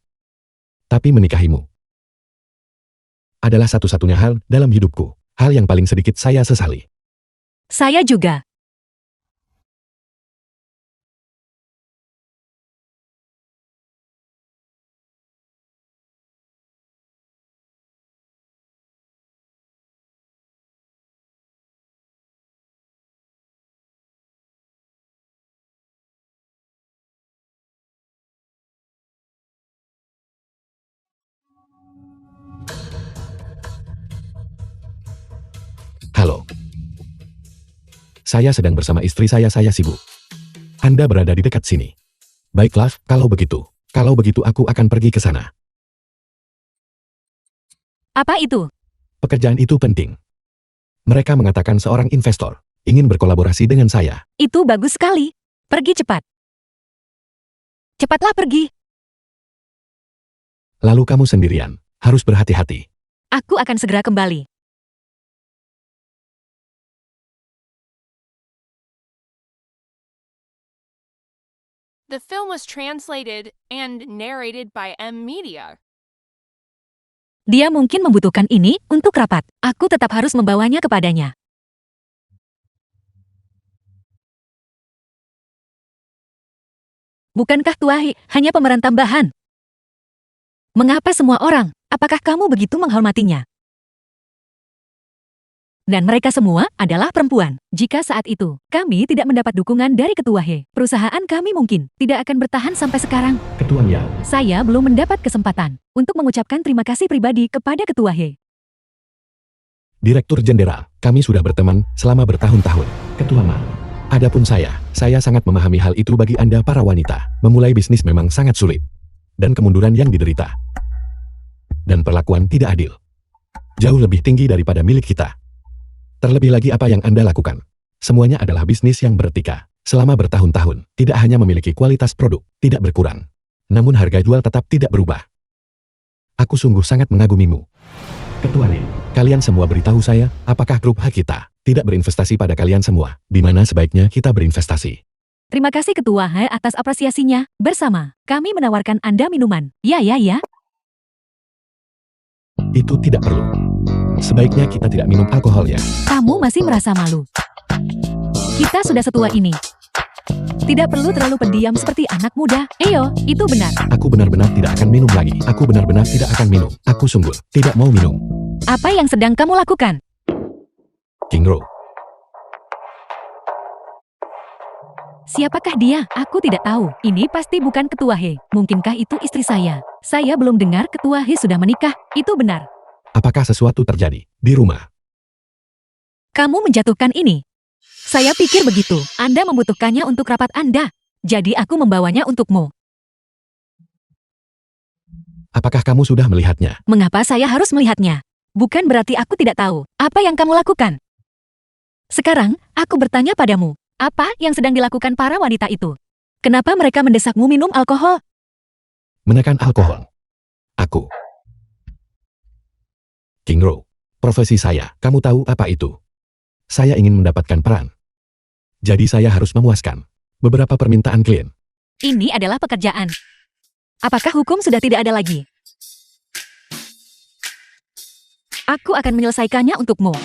Tapi menikahimu adalah satu-satunya hal dalam hidupku. Hal yang paling sedikit saya sesali. Saya juga. Halo. Saya sedang bersama istri saya sibuk. Anda berada di dekat sini. Baiklah, kalau begitu aku akan pergi ke sana. Apa itu? Pekerjaan itu penting. Mereka mengatakan seorang investor ingin berkolaborasi dengan saya. Itu bagus sekali. Pergi cepat. Cepatlah pergi. Lalu kamu sendirian, harus berhati-hati. Aku akan segera kembali. The film was translated and narrated by M Media. Dia mungkin membutuhkan ini untuk rapat. Aku tetap harus membawanya kepadanya. Bukankah Tua He hanya pemeran tambahan? Mengapa semua orang? Apakah kamu begitu menghormatinya? Dan mereka semua adalah perempuan. Jika saat itu kami tidak mendapat dukungan dari Ketua He, perusahaan kami mungkin tidak akan bertahan sampai sekarang. Ketua Miao. Saya belum mendapat kesempatan untuk mengucapkan terima kasih pribadi kepada Ketua He. Direktur Jenderal, kami sudah berteman selama bertahun-tahun. Ketua Ma. Adapun saya sangat memahami hal itu. Bagi Anda para wanita, memulai bisnis memang sangat sulit. Dan kemunduran yang diderita. Dan perlakuan tidak adil. Jauh lebih tinggi daripada milik kita. Terlebih lagi apa yang Anda lakukan. Semuanya adalah bisnis yang beretika. Selama bertahun-tahun, tidak hanya memiliki kualitas produk, tidak berkurang. Namun harga jual tetap tidak berubah. Aku sungguh sangat mengagumimu. Ketua Lee, kalian semua beritahu saya, apakah grup H kita tidak berinvestasi pada kalian semua, di mana sebaiknya kita berinvestasi. Terima kasih Ketua He atas apresiasinya. Bersama, kami menawarkan Anda minuman. Ya. Itu tidak perlu. Sebaiknya kita tidak minum alkohol ya. Kamu masih merasa malu. Kita sudah setua ini. Tidak perlu terlalu pendiam seperti anak muda. Eyo, itu benar. Aku benar-benar tidak akan minum lagi. Aku benar-benar tidak akan minum. Aku sungguh tidak mau minum. Apa yang sedang kamu lakukan? King Ro. Siapakah dia? Aku tidak tahu. Ini pasti bukan Ketua He. Mungkinkah itu istri saya? Saya belum dengar Ketua He sudah menikah. Itu benar. Apakah sesuatu terjadi di rumah? Kamu menjatuhkan ini. Saya pikir begitu. Anda membutuhkannya untuk rapat Anda. Jadi aku membawanya untukmu. Apakah kamu sudah melihatnya? Mengapa saya harus melihatnya? Bukan berarti aku tidak tahu apa yang kamu lakukan. Sekarang, aku bertanya padamu. Apa yang sedang dilakukan para wanita itu? Kenapa mereka mendesakmu minum alkohol? Menekan alkohol. Aku. King Ro, profesi saya, kamu tahu apa itu? Saya ingin mendapatkan peran. Jadi saya harus memuaskan beberapa permintaan klien. Ini adalah pekerjaan. Apakah hukum sudah tidak ada lagi? Aku akan menyelesaikannya untukmu.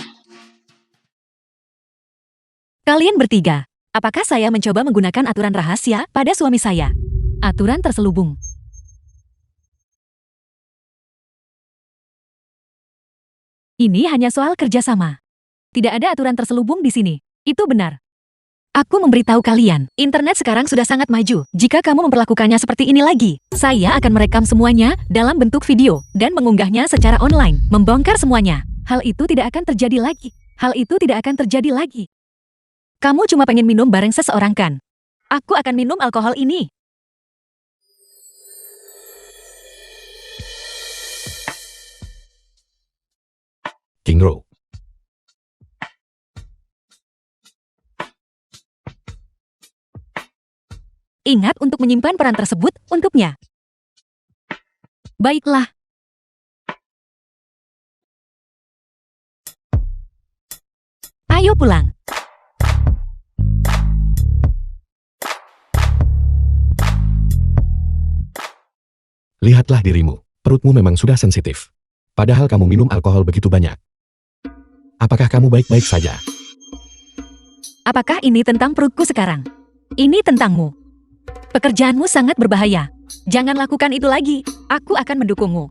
Kalian bertiga, apakah saya mencoba menggunakan aturan rahasia pada suami saya? Aturan terselubung. Ini hanya soal kerjasama. Tidak ada aturan terselubung di sini. Itu benar. Aku memberitahu kalian, internet sekarang sudah sangat maju. Jika kamu memperlakukannya seperti ini lagi, saya akan merekam semuanya dalam bentuk video dan mengunggahnya secara online, membongkar semuanya. Hal itu tidak akan terjadi lagi. Hal itu tidak akan terjadi lagi. Kamu cuma pengen minum bareng seseorang kan? Aku akan minum alkohol ini. King Ro. Ingat untuk menyimpan peran tersebut untuknya. Baiklah. Ayo pulang. Lihatlah dirimu, perutmu memang sudah sensitif. Padahal kamu minum alkohol begitu banyak. Apakah kamu baik-baik saja? Apakah ini tentang perutku sekarang? Ini tentangmu. Pekerjaanmu sangat berbahaya. Jangan lakukan itu lagi. Aku akan mendukungmu.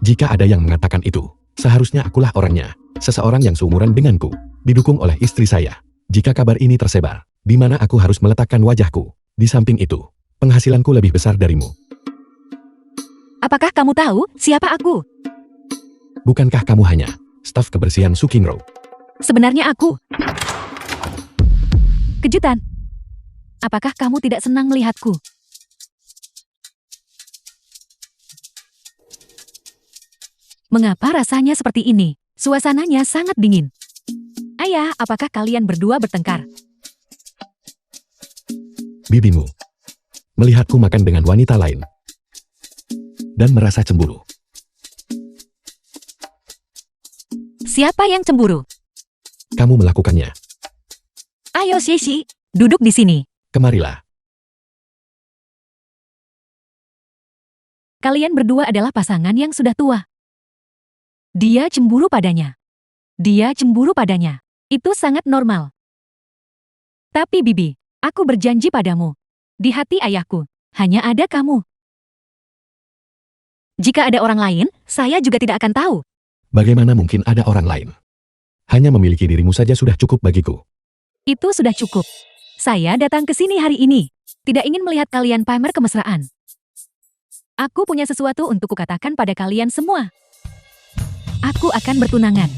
Jika ada yang mengatakan itu, seharusnya akulah orangnya. Seseorang yang seumuran denganku, didukung oleh istri saya. Jika kabar ini tersebar, di mana aku harus meletakkan wajahku? Di samping itu, penghasilanku lebih besar darimu. Apakah kamu tahu siapa aku? Bukankah kamu hanya staf kebersihan Su King Ro? Sebenarnya aku. Kejutan. Apakah kamu tidak senang melihatku? Mengapa rasanya seperti ini? Suasananya sangat dingin. Ayah, apakah kalian berdua bertengkar? Bibimu melihatku makan dengan wanita lain dan merasa cemburu. Siapa yang cemburu? Kamu melakukannya. Ayo Shishi, duduk di sini. Kemarilah. Kalian berdua adalah pasangan yang sudah tua. Dia cemburu padanya. Dia cemburu padanya. Itu sangat normal. Tapi Bibi, aku berjanji padamu. Di hati ayahku, hanya ada kamu. Jika ada orang lain, saya juga tidak akan tahu. Bagaimana mungkin ada orang lain? Hanya memiliki dirimu saja sudah cukup bagiku. Itu sudah cukup. Saya datang ke sini hari ini. Tidak ingin melihat kalian pamer kemesraan. Aku punya sesuatu untuk kukatakan pada kalian semua. Aku akan bertunangan.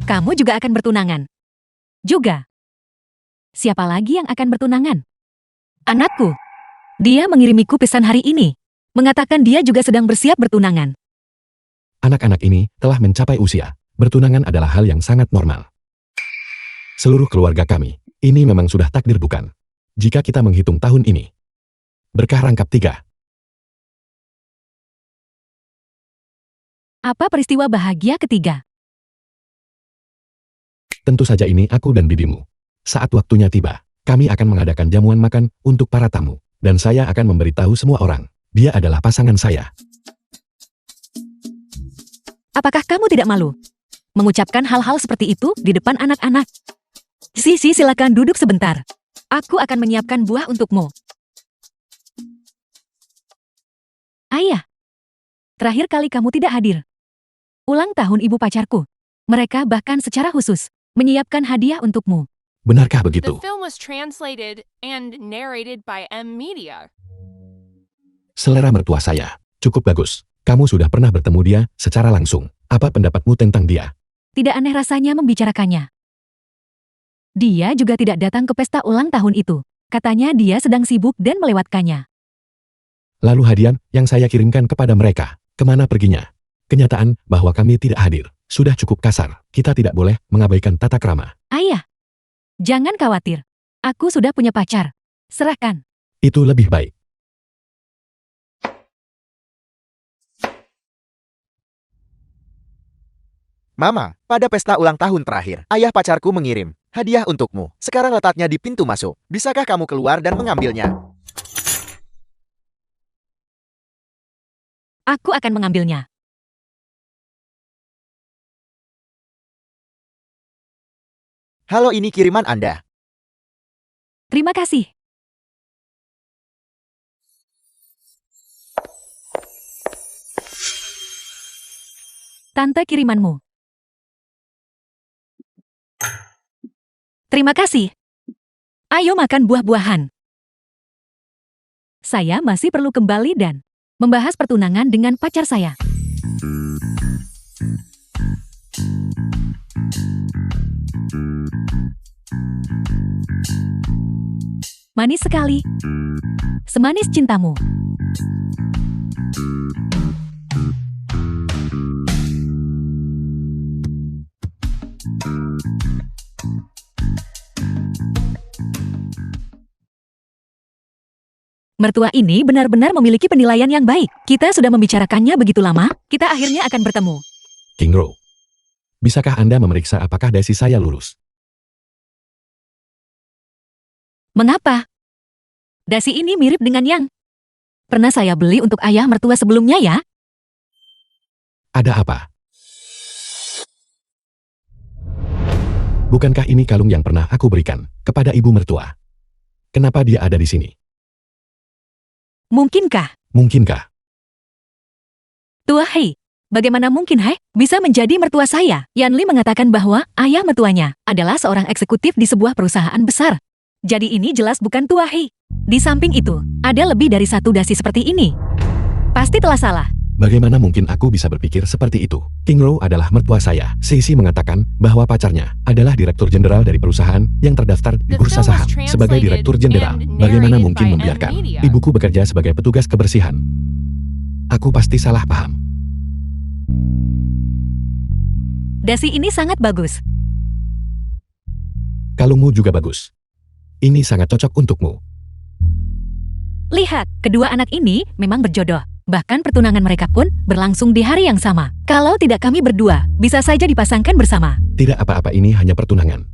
Kamu juga akan bertunangan. Juga. Siapa lagi yang akan bertunangan? Anakku. Dia mengirimiku pesan hari ini. Mengatakan dia juga sedang bersiap bertunangan. Anak-anak ini telah mencapai usia. Bertunangan adalah hal yang sangat normal. Seluruh keluarga kami, ini memang sudah takdir bukan? Jika kita menghitung tahun ini. Berkah rangkap 3. Apa peristiwa bahagia ketiga? Tentu saja ini aku dan bibimu. Saat waktunya tiba, kami akan mengadakan jamuan makan untuk para tamu. Dan saya akan memberitahu semua orang, dia adalah pasangan saya. Apakah kamu tidak malu mengucapkan hal-hal seperti itu di depan anak-anak? Sisi, silakan duduk sebentar. Aku akan menyiapkan buah untukmu. Ayah, terakhir kali kamu tidak hadir. Ulang tahun ibu pacarku. Mereka bahkan secara khusus menyiapkan hadiah untukmu. Benarkah The begitu? film was translated and narrated by M Media. Selera mertua saya cukup bagus. Kamu sudah pernah bertemu dia secara langsung. Apa pendapatmu tentang dia? Tidak aneh rasanya membicarakannya. Dia juga tidak datang ke pesta ulang tahun itu. Katanya dia sedang sibuk dan melewatkannya. Lalu hadiah yang saya kirimkan kepada mereka, kemana perginya? Kenyataan bahwa kami tidak hadir sudah cukup kasar. Kita tidak boleh mengabaikan tata krama. Ayah, jangan khawatir. Aku sudah punya pacar. Serahkan. Itu lebih baik. Mama, pada pesta ulang tahun terakhir, ayah pacarku mengirim hadiah untukmu. Sekarang letaknya di pintu masuk. Bisakah kamu keluar dan mengambilnya? Aku akan mengambilnya. Halo, ini kiriman Anda. Terima kasih. Tante kirimanmu. Terima kasih. Ayo makan buah-buahan. Saya masih perlu kembali dan membahas pertunangan dengan pacar saya. Manis sekali. Semanis cintamu. Mertua ini benar-benar memiliki penilaian yang baik. Kita sudah membicarakannya begitu lama, kita akhirnya akan bertemu. King Ro, bisakah Anda memeriksa apakah dasi saya lurus? Mengapa? Dasi ini mirip dengan yang pernah saya beli untuk ayah mertua sebelumnya ya? Ada apa? Bukankah ini kalung yang pernah aku berikan kepada ibu mertua? Kenapa dia ada di sini? Mungkinkah? Mungkinkah? Tua Hei, bagaimana mungkin Hei bisa menjadi mertua saya? Yanli mengatakan bahwa ayah mertuanya adalah seorang eksekutif di sebuah perusahaan besar. Jadi ini jelas bukan Tua Hei. Di samping itu, ada lebih dari satu dasi seperti ini. Pasti telah salah. Bagaimana mungkin aku bisa berpikir seperti itu? King Ro adalah mertua saya. Sisi mengatakan bahwa pacarnya adalah direktur jenderal dari perusahaan yang terdaftar di The bursa film was saham. Sebagai translated direktur jenderal, and bagaimana narrated mungkin by membiarkan M-Media. ibuku bekerja sebagai petugas kebersihan? Aku pasti salah paham. Dasi ini sangat bagus. Kalungmu juga bagus. Ini sangat cocok untukmu. Lihat, kedua anak ini memang berjodoh. Bahkan pertunangan mereka pun berlangsung di hari yang sama. Kalau tidak kami berdua, bisa saja dipasangkan bersama. Tidak apa-apa, ini hanya pertunangan.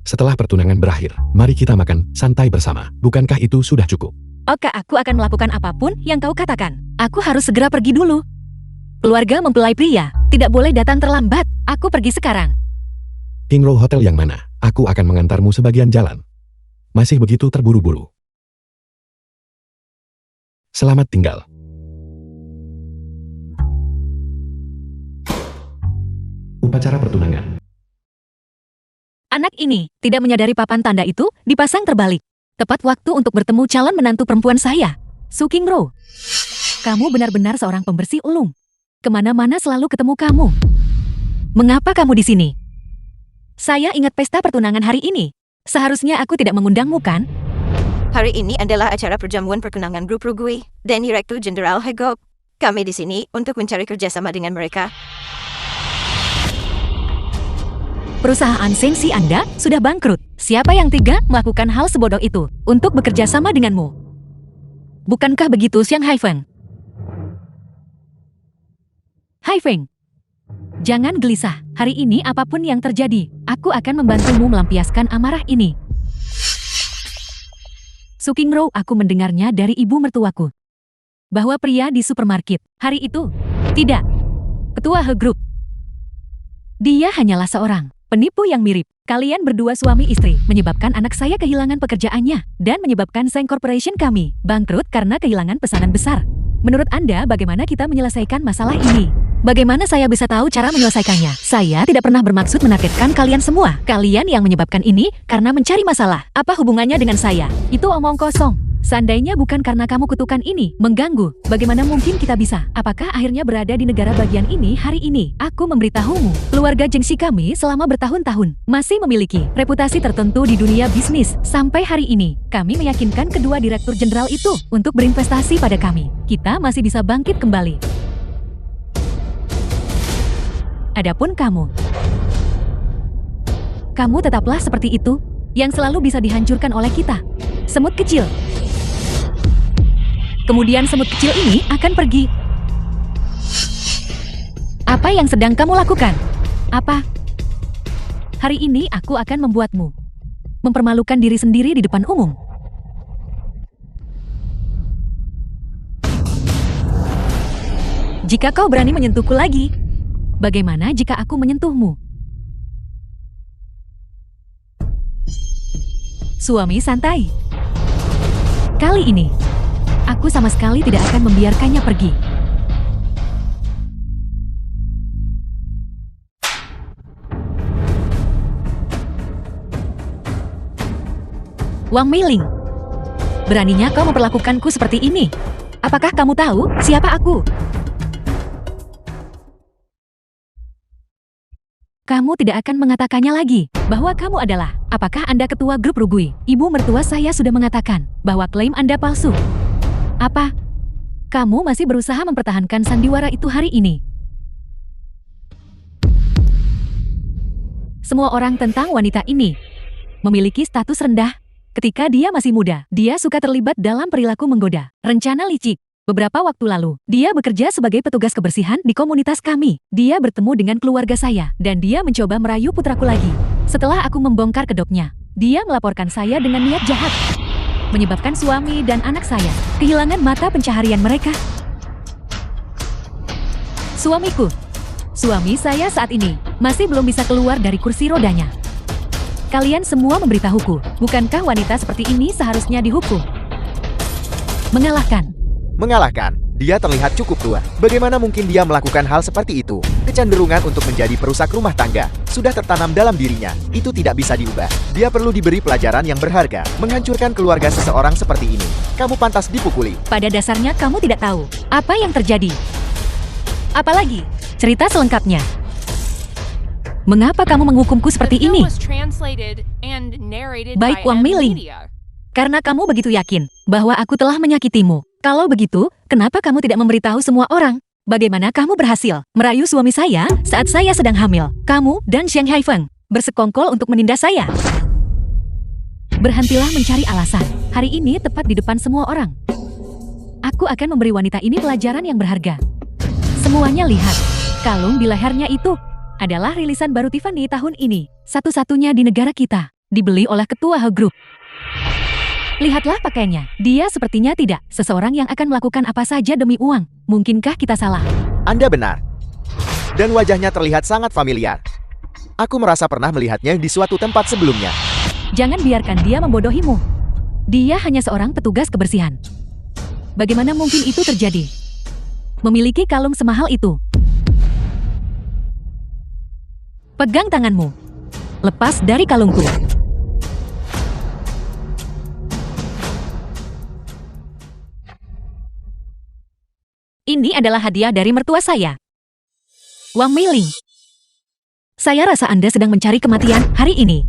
Setelah pertunangan berakhir, mari kita makan santai bersama. Bukankah itu sudah cukup? Oke, aku akan melakukan apapun yang kau katakan. Aku harus segera pergi dulu. Keluarga mempelai pria tidak boleh datang terlambat. Aku pergi sekarang. King Row Hotel yang mana? Aku akan mengantarmu sebagian jalan. Masih begitu terburu-buru. Selamat tinggal. Upacara pertunangan. Anak ini tidak menyadari papan tanda itu dipasang terbalik. Tepat waktu untuk bertemu calon menantu perempuan saya, Su King Row. Kamu benar-benar seorang pembersih ulung. Kemana-mana selalu ketemu kamu. Mengapa kamu di sini? Saya ingat pesta pertunangan hari ini. Seharusnya aku tidak mengundangmu, kan? Hari ini adalah acara perjamuan pertunangan grup Rugui dan Direktur Jenderal Hegop. Kami di sini untuk mencari kerjasama dengan mereka. Perusahaan sensi Anda sudah bangkrut. Siapa yang tega melakukan hal sebodoh itu untuk bekerja sama denganmu? Bukankah begitu, Xiang Haifeng? Haifeng, jangan gelisah. Hari ini apapun yang terjadi, aku akan membantumu melampiaskan amarah ini. Su King Row, aku mendengarnya dari ibu mertuaku. Bahwa pria di supermarket, hari itu, tidak. Ketua He Group. Dia hanyalah seorang penipu yang mirip. Kalian berdua suami istri menyebabkan anak saya kehilangan pekerjaannya dan menyebabkan Seng Corporation kami bangkrut karena kehilangan pesanan besar. Menurut Anda, bagaimana kita menyelesaikan masalah ini? Bagaimana saya bisa tahu cara menyelesaikannya? Saya tidak pernah bermaksud menargetkan kalian semua. Kalian yang menyebabkan ini karena mencari masalah. Apa hubungannya dengan saya? Itu omong kosong. Seandainya bukan karena kamu kutukan ini mengganggu, bagaimana mungkin kita bisa? Apakah akhirnya berada di negara bagian ini hari ini? Aku memberitahumu, keluarga Jengsi kami selama bertahun-tahun masih memiliki reputasi tertentu di dunia bisnis. Sampai hari ini, kami meyakinkan kedua direktur jenderal itu untuk berinvestasi pada kami. Kita masih bisa bangkit kembali. Adapun kamu tetaplah seperti itu, yang selalu bisa dihancurkan oleh kita. Semut kecil. Kemudian semut kecil ini akan pergi. Apa yang sedang kamu lakukan? Apa? Hari ini aku akan membuatmu mempermalukan diri sendiri di depan umum. Jika kau berani menyentuhku lagi, bagaimana jika aku menyentuhmu? Suami santai. Kali ini, aku sama sekali tidak akan membiarkannya pergi. Wang Meiling, beraninya kau memperlakukanku seperti ini? Apakah kamu tahu siapa aku? Kamu tidak akan mengatakannya lagi bahwa kamu adalah. Apakah Anda ketua grup Rugui? Ibu mertua saya sudah mengatakan bahwa klaim Anda palsu. Apa? Kamu masih berusaha mempertahankan sandiwara itu hari ini? Semua orang tentang wanita ini memiliki status rendah. Ketika dia masih muda, dia suka terlibat dalam perilaku menggoda. Rencana licik. Beberapa waktu lalu, dia bekerja sebagai petugas kebersihan di komunitas kami. Dia bertemu dengan keluarga saya, dan dia mencoba merayu putraku lagi. Setelah aku membongkar kedoknya, dia melaporkan saya dengan niat jahat, menyebabkan suami dan anak saya kehilangan mata pencaharian mereka. Suami saya saat ini masih belum bisa keluar dari kursi rodanya. Kalian semua memberitahuku, bukankah wanita seperti ini seharusnya dihukum? Mengalahkan. Dia terlihat cukup tua. Bagaimana mungkin dia melakukan hal seperti itu? Kecenderungan untuk menjadi perusak rumah tangga sudah tertanam dalam dirinya. Itu tidak bisa diubah. Dia perlu diberi pelajaran yang berharga. Menghancurkan keluarga seseorang seperti ini, kamu pantas dipukuli. Pada dasarnya kamu tidak tahu apa yang terjadi. Apalagi cerita selengkapnya. Mengapa kamu menghukumku seperti ini? Baik, Wang Meiling. Karena kamu begitu yakin bahwa aku telah menyakitimu. Kalau begitu, kenapa kamu tidak memberitahu semua orang? Bagaimana kamu berhasil merayu suami saya saat saya sedang hamil? Kamu dan Xiang Haifeng bersekongkol untuk menindas saya. Berhentilah mencari alasan. Hari ini tepat di depan semua orang. Aku akan memberi wanita ini pelajaran yang berharga. Semuanya lihat. Kalung di lehernya itu adalah rilisan baru Tiffany tahun ini. Satu-satunya di negara kita. Dibeli oleh ketua He Group. Lihatlah pakaiannya. Dia sepertinya tidak seseorang yang akan melakukan apa saja demi uang. Mungkinkah kita salah? Anda benar. Dan wajahnya terlihat sangat familiar. Aku merasa pernah melihatnya di suatu tempat sebelumnya. Jangan biarkan dia membodohimu. Dia hanya seorang petugas kebersihan. Bagaimana mungkin itu terjadi? Memiliki kalung semahal itu. Pegang tanganmu. Lepas dari kalungku. Ini adalah hadiah dari mertua saya. Wang Meiling. Saya rasa Anda sedang mencari kematian hari ini.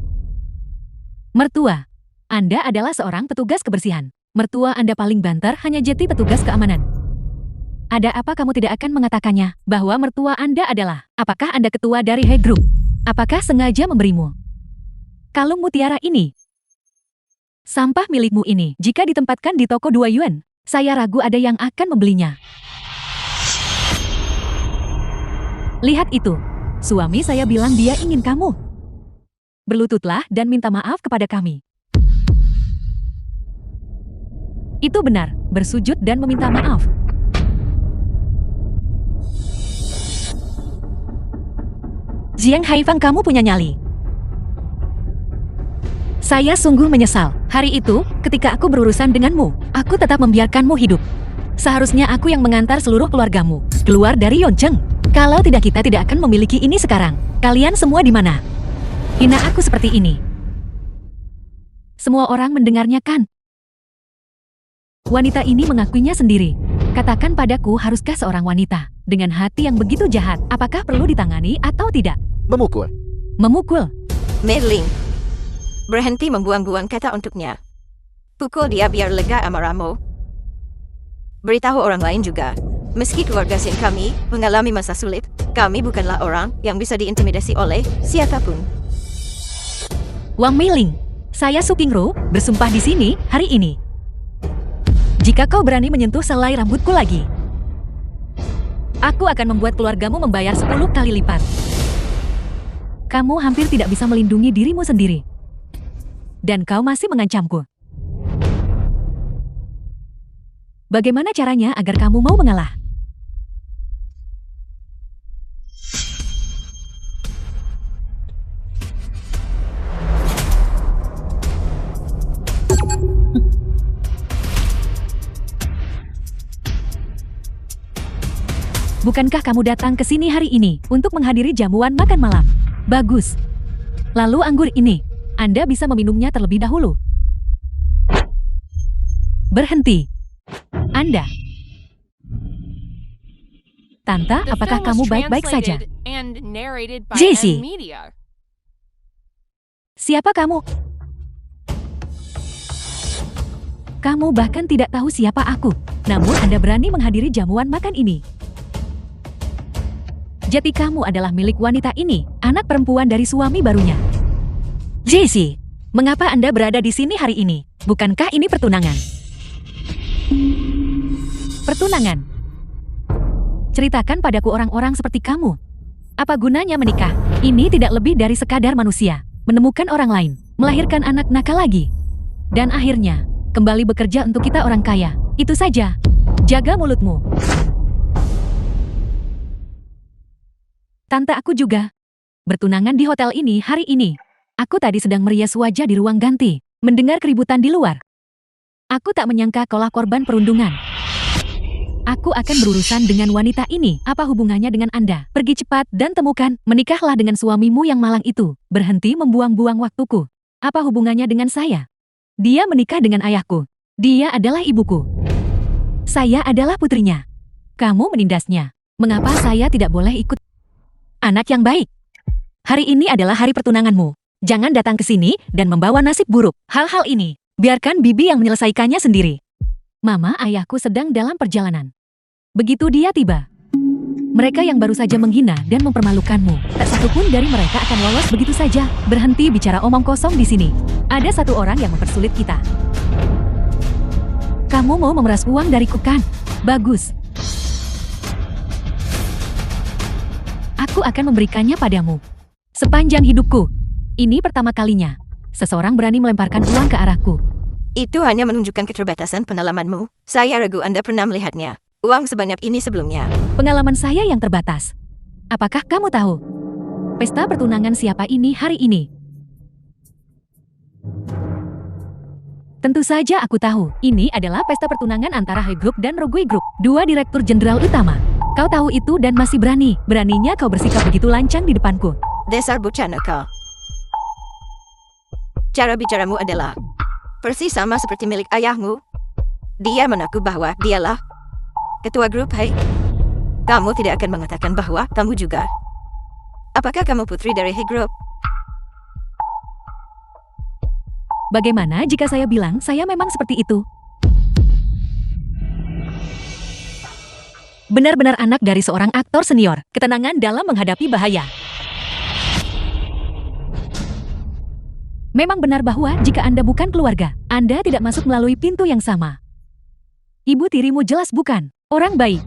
Mertua, Anda adalah seorang petugas kebersihan. Mertua Anda paling banter hanya jadi petugas keamanan. Ada apa kamu tidak akan mengatakannya bahwa mertua Anda adalah? Apakah Anda ketua dari He Group? Apakah sengaja memberimu kalung mutiara ini? Sampah milikmu ini, jika ditempatkan di toko 2 yuan, saya ragu ada yang akan membelinya. Lihat itu. Suami saya bilang dia ingin kamu. Berlututlah dan minta maaf kepada kami. Itu benar, bersujud dan meminta maaf. Jiang Haifang, kamu punya nyali. Saya sungguh menyesal. Hari itu, ketika aku berurusan denganmu, aku tetap membiarkanmu hidup. Seharusnya aku yang mengantar seluruh keluargamu keluar dari Yoncheng. Kalau tidak, kita tidak akan memiliki ini sekarang. Kalian semua di mana? Hina aku seperti ini. Semua orang mendengarnya kan? Wanita ini mengakuinya sendiri. Katakan padaku, haruskah seorang wanita dengan hati yang begitu jahat, apakah perlu ditangani atau tidak? Memukul. Memukul. Meiling, berhenti membuang-buang kata untuknya. Pukul dia biar lega amarahmu. Beritahu orang lain juga. Meski keluarga Sin kami mengalami masa sulit, kami bukanlah orang yang bisa diintimidasi oleh siapapun. Wang Meiling, saya Su Qingru bersumpah di sini hari ini. Jika kau berani menyentuh selai rambutku lagi, aku akan membuat keluargamu membayar 10 kali lipat. Kamu hampir tidak bisa melindungi dirimu sendiri. Dan kau masih mengancamku. Bagaimana caranya agar kamu mau mengalah? Bukankah kamu datang ke sini hari ini untuk menghadiri jamuan makan malam? Bagus. Lalu anggur ini, Anda bisa meminumnya terlebih dahulu. Berhenti. Anda. Tante, The apakah film was kamu baik-baik saja? translated and narrated by Jesse. M Media. Siapa kamu? Kamu bahkan tidak tahu siapa aku. Namun Anda berani menghadiri jamuan makan ini. Jati kamu adalah milik wanita ini, anak perempuan dari suami barunya. Jesse, mengapa Anda berada di sini hari ini? Bukankah ini pertunangan? Pertunangan. Ceritakan padaku orang-orang seperti kamu. Apa gunanya menikah? Ini tidak lebih dari sekadar manusia. Menemukan orang lain, melahirkan anak nakal lagi. Dan akhirnya, kembali bekerja untuk kita orang kaya. Itu saja. Jaga mulutmu. Tante aku juga bertunangan di hotel ini hari ini. Aku tadi sedang merias wajah di ruang ganti, mendengar keributan di luar. Aku tak menyangka kaulah korban perundungan. Aku akan berurusan dengan wanita ini. Apa hubungannya dengan Anda? Pergi cepat dan temukan, menikahlah dengan suamimu yang malang itu. Berhenti membuang-buang waktuku. Apa hubungannya dengan saya? Dia menikah dengan ayahku. Dia adalah ibuku. Saya adalah putrinya. Kamu menindasnya. Mengapa saya tidak boleh ikut? Anak yang baik. Hari ini adalah hari pertunanganmu. Jangan datang ke sini dan membawa nasib buruk. Hal-hal ini, biarkan bibi yang menyelesaikannya sendiri. Mama ayahku sedang dalam perjalanan. Begitu dia tiba, mereka yang baru saja menghina dan mempermalukanmu, tak satupun dari mereka akan lolos begitu saja. Berhenti bicara omong kosong di sini. Ada satu orang yang mempersulit kita. Kamu mau memeras uang dariku kan? Bagus. Aku akan memberikannya padamu. Sepanjang hidupku. Ini pertama kalinya seseorang berani melemparkan uang ke arahku. Itu hanya menunjukkan keterbatasan pengalamanmu. Saya ragu Anda pernah melihatnya. Uang sebanyak ini sebelumnya. Pengalaman saya yang terbatas. Apakah kamu tahu? Pesta pertunangan siapa ini hari ini? Tentu saja aku tahu. Ini adalah pesta pertunangan antara He Group dan Rogui Group, dua direktur jenderal utama. Kau tahu itu dan masih berani. Beraninya kau bersikap begitu lancang di depanku. Dasar bocah nakal. Cara bicaramu adalah persis sama seperti milik ayahmu. Dia mengaku bahwa dialah ketua grup He. Kamu tidak akan mengatakan bahwa kamu juga. Apakah kamu putri dari He Group? Bagaimana jika saya bilang saya memang seperti itu? Benar-benar anak dari seorang aktor senior. Ketenangan dalam menghadapi bahaya. Memang benar bahwa jika Anda bukan keluarga, Anda tidak masuk melalui pintu yang sama. Ibu tirimu jelas bukan orang baik.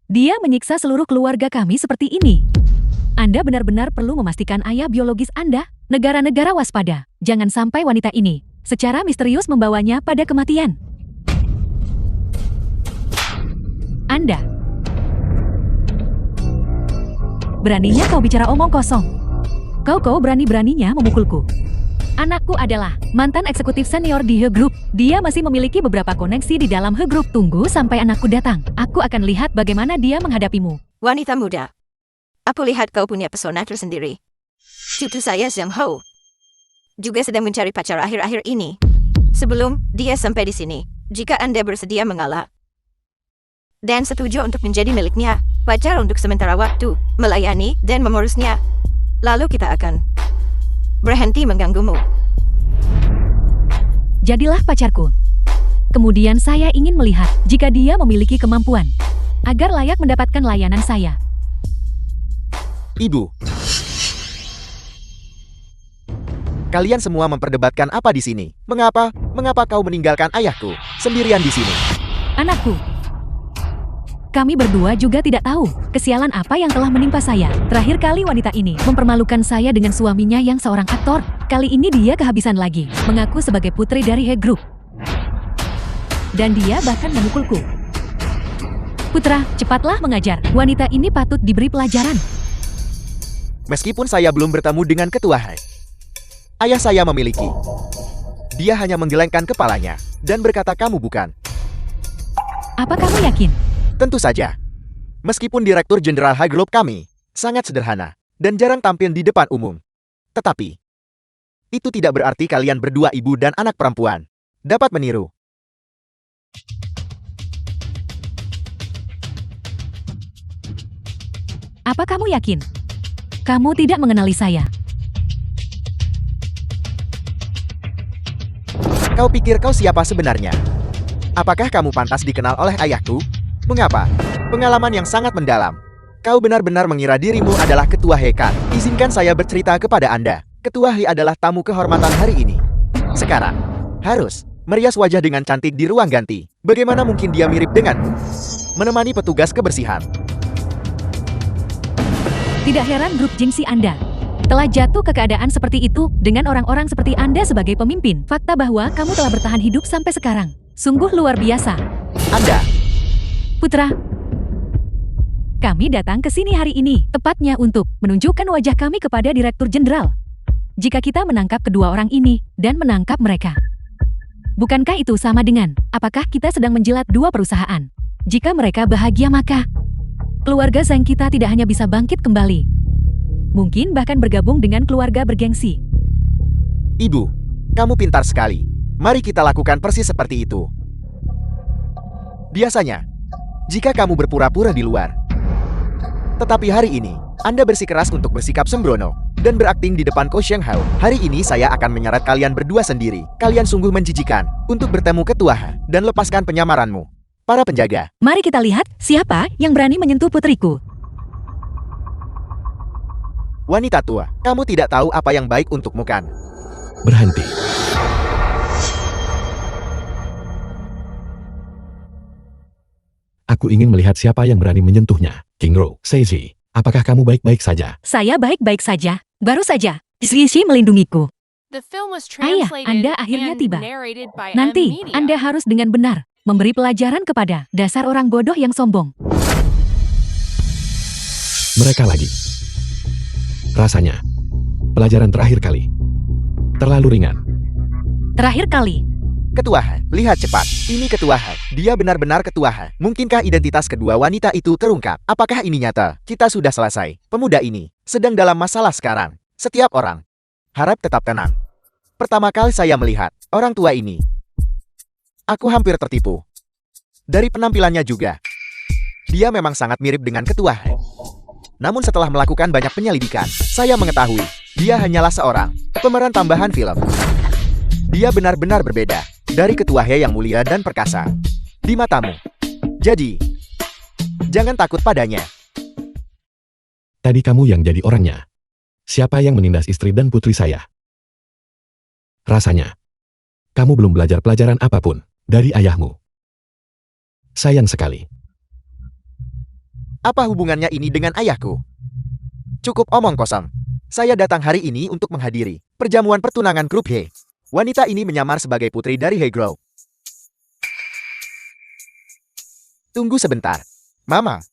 Dia menyiksa seluruh keluarga kami seperti ini. Anda benar-benar perlu memastikan ayah biologis Anda. Negara-negara waspada. Jangan sampai wanita ini secara misterius membawanya pada kematian. Anda. Beraninya kau bicara omong kosong. Kau berani-beraninya memukulku. Anakku adalah mantan eksekutif senior di He Group. Dia masih memiliki beberapa koneksi di dalam He Group. Tunggu sampai anakku datang. Aku akan lihat bagaimana dia menghadapimu. Wanita muda. Aku lihat kau punya pesona tersendiri. Cucu saya Zhang Ho juga sedang mencari pacar akhir-akhir ini. Sebelum dia sampai di sini, jika Anda bersedia mengalah dan setuju untuk menjadi miliknya, pacar untuk sementara waktu, melayani dan mengurusnya, lalu kita akan berhenti mengganggumu. Jadilah pacarku. Kemudian saya ingin melihat jika dia memiliki kemampuan agar layak mendapatkan layanan saya. Ibu. Kalian semua memperdebatkan apa di sini? Mengapa? Mengapa kau meninggalkan ayahku sendirian di sini? Anakku. Kami berdua juga tidak tahu kesialan apa yang telah menimpa saya. Terakhir kali wanita ini mempermalukan saya dengan suaminya yang seorang aktor. Kali ini dia kehabisan lagi, mengaku sebagai putri dari He Group. Dan dia bahkan memukulku. Putra, cepatlah mengajar. Wanita ini patut diberi pelajaran. Meskipun saya belum bertemu dengan ketua He, ayah saya memiliki. Dia hanya menggelengkan kepalanya dan berkata kamu bukan. Apa kamu yakin? Tentu saja. Meskipun Direktur Jenderal He Group kami sangat sederhana dan jarang tampil di depan umum. Tetapi, itu tidak berarti kalian berdua ibu dan anak perempuan dapat meniru. Apa kamu yakin? Kamu tidak mengenali saya. Kau pikir kau siapa sebenarnya? Apakah kamu pantas dikenal oleh ayahku? Mengapa? Pengalaman yang sangat mendalam. Kau benar-benar mengira dirimu adalah Ketua He kan? Izinkan saya bercerita kepada Anda. Ketua He adalah tamu kehormatan hari ini. Sekarang, harus merias wajah dengan cantik di ruang ganti. Bagaimana mungkin dia mirip denganmu? Menemani petugas kebersihan. Tidak heran grup Jingxi Anda telah jatuh ke keadaan seperti itu dengan orang-orang seperti Anda sebagai pemimpin. Fakta bahwa kamu telah bertahan hidup sampai sekarang sungguh luar biasa. Anda, Putra, kami datang ke sini hari ini tepatnya untuk menunjukkan wajah kami kepada Direktur Jenderal. Jika kita menangkap kedua orang ini dan menangkap mereka, bukankah itu sama dengan apakah kita sedang menjilat dua perusahaan? Jika mereka bahagia maka keluarga Zhang kita tidak hanya bisa bangkit kembali, mungkin bahkan bergabung dengan keluarga bergengsi. Ibu, kamu pintar sekali. Mari kita lakukan persis seperti itu. Biasanya, jika kamu berpura-pura di luar, tetapi hari ini, Anda bersikeras untuk bersikap sembrono dan berakting di depan Ko Sheng Hao. Hari ini saya akan menyeret kalian berdua sendiri. Kalian sungguh menjijikan untuk bertemu ketua He dan lepaskan penyamaranmu. Para penjaga, Mari kita lihat siapa yang berani menyentuh putriku. wanita tua, kamu tidak tahu apa yang baik untukmu kan? Berhenti. Aku ingin melihat siapa yang berani menyentuhnya. King Ro, Seiji, apakah kamu baik-baik saja? Saya baik-baik saja. Baru saja, Xixi melindungiku. The film was Ayah, translated Anda akhirnya and tiba. narrated by Nanti, M Media. Anda harus dengan benar memberi pelajaran kepada dasar orang bodoh yang sombong. Mereka lagi. Rasanya, pelajaran terakhir kali. Terlalu ringan. Terakhir kali, Ketua Han, lihat cepat. Ini Ketua Han. Dia benar-benar Ketua Han. Mungkinkah identitas kedua wanita itu terungkap? Apakah ini nyata? Kita sudah selesai. Pemuda ini sedang dalam masalah sekarang. Setiap orang harap tetap tenang. Pertama kali saya melihat orang tua ini, aku hampir tertipu. Dari penampilannya juga, dia memang sangat mirip dengan Ketua Han. Namun setelah melakukan banyak penyelidikan, saya mengetahui dia hanyalah seorang pemeran tambahan film. Dia benar-benar berbeda dari Ketua He yang mulia dan perkasa di matamu. Jadi, jangan takut padanya. Tadi kamu yang jadi orangnya. Siapa yang menindas istri dan putri saya? Rasanya, kamu belum belajar pelajaran apapun dari ayahmu. Sayang sekali. Apa hubungannya ini dengan ayahku? Cukup omong kosong. Saya datang hari ini untuk menghadiri perjamuan pertunangan grup He. Wanita ini menyamar sebagai putri dari He Grow. Tunggu sebentar. Mama.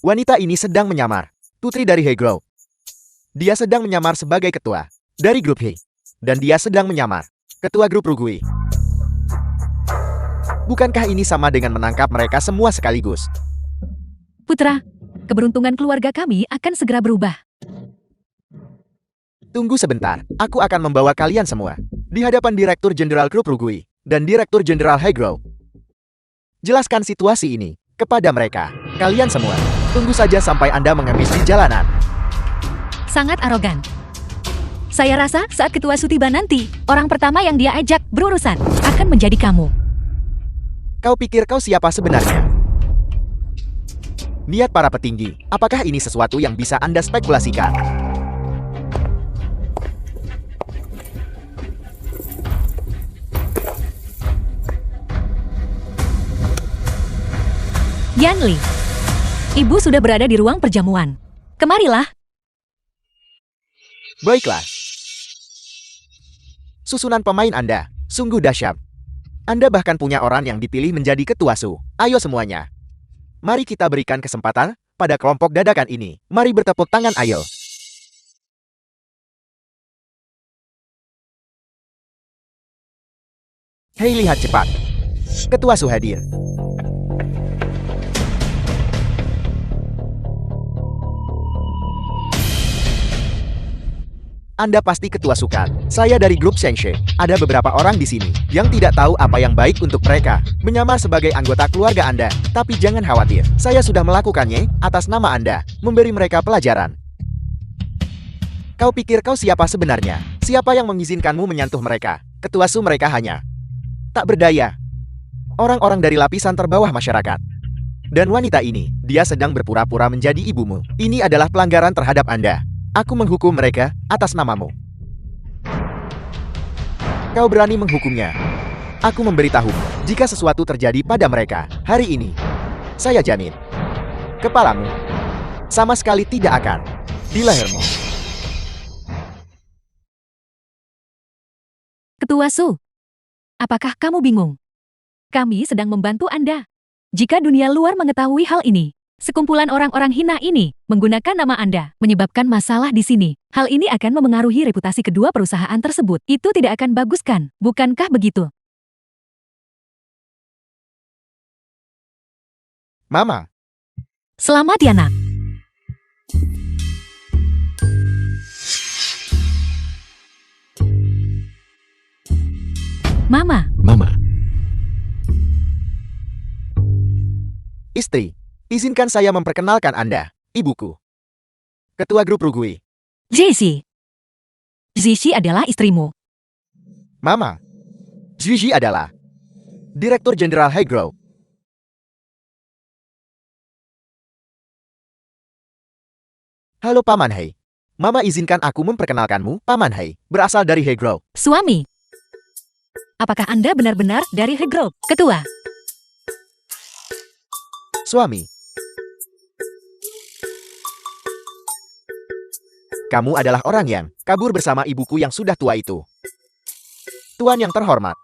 Wanita ini sedang menyamar putri dari He Grow. Dia sedang menyamar sebagai ketua dari grup He. Dan dia sedang menyamar ketua grup Rugui. Bukankah ini sama dengan menangkap mereka semua sekaligus? Putra, keberuntungan keluarga kami akan segera berubah. Tunggu sebentar, aku akan membawa kalian semua di hadapan Direktur Jenderal Grup Rugui dan Direktur Jenderal Hegro. Jelaskan situasi ini kepada mereka. Kalian semua, tunggu saja sampai Anda mengemis di jalanan. Sangat arogan. Saya rasa saat Ketua Su tiba nanti, orang pertama yang dia ajak berurusan akan menjadi kamu. Kau pikir kau siapa sebenarnya? Niat para petinggi, apakah ini sesuatu yang bisa Anda spekulasikan? Yanli, Ibu sudah berada di ruang perjamuan. Kemarilah. Baiklah. Susunan pemain Anda sungguh dahsyat. Anda bahkan punya orang yang dipilih menjadi ketua Su. Ayo semuanya. Mari kita berikan kesempatan pada kelompok dadakan ini. Mari bertepuk tangan, ayo. Hei, lihat cepat. Ketua Su hadir. Anda pasti ketua Sukan. Saya dari grup Shengshe. Ada beberapa orang di sini yang tidak tahu apa yang baik untuk mereka. Menyamar sebagai anggota keluarga Anda. Tapi jangan khawatir. Saya sudah melakukannya atas nama Anda. Memberi mereka pelajaran. Kau pikir kau siapa sebenarnya? Siapa yang mengizinkanmu menyentuh mereka? Ketua Su mereka hanya tak berdaya. Orang-orang dari lapisan terbawah masyarakat. Dan wanita ini, dia sedang berpura-pura menjadi ibumu. Ini adalah pelanggaran terhadap Anda. Aku menghukum mereka atas namamu. Kau berani menghukumnya. Aku memberitahu, jika sesuatu terjadi pada mereka hari ini, saya jamin, kepalamu sama sekali tidak akan di lehermu. Ketua Su, apakah kamu bingung? Kami sedang membantu Anda. Jika dunia luar mengetahui hal ini, sekumpulan orang-orang hina ini menggunakan nama Anda, menyebabkan masalah di sini. Hal ini akan memengaruhi reputasi kedua perusahaan tersebut. Itu tidak akan bagus kan? Bukankah begitu? Mama, Selamat ya, nak. Mama, Mama, istri, izinkan saya memperkenalkan Anda, ibuku. Ketua grup Rugui. Zishi. Zishi adalah istrimu. Mama, Gigi adalah Direktur Jenderal Hegro. Halo Paman Hei. Mama izinkan aku memperkenalkanmu, Paman Hei, berasal dari Hegro. Suami. Apakah Anda benar-benar dari Hegro? Ketua. Suami. kamu adalah orang yang kabur bersama ibuku yang sudah tua itu. Tuan yang terhormat.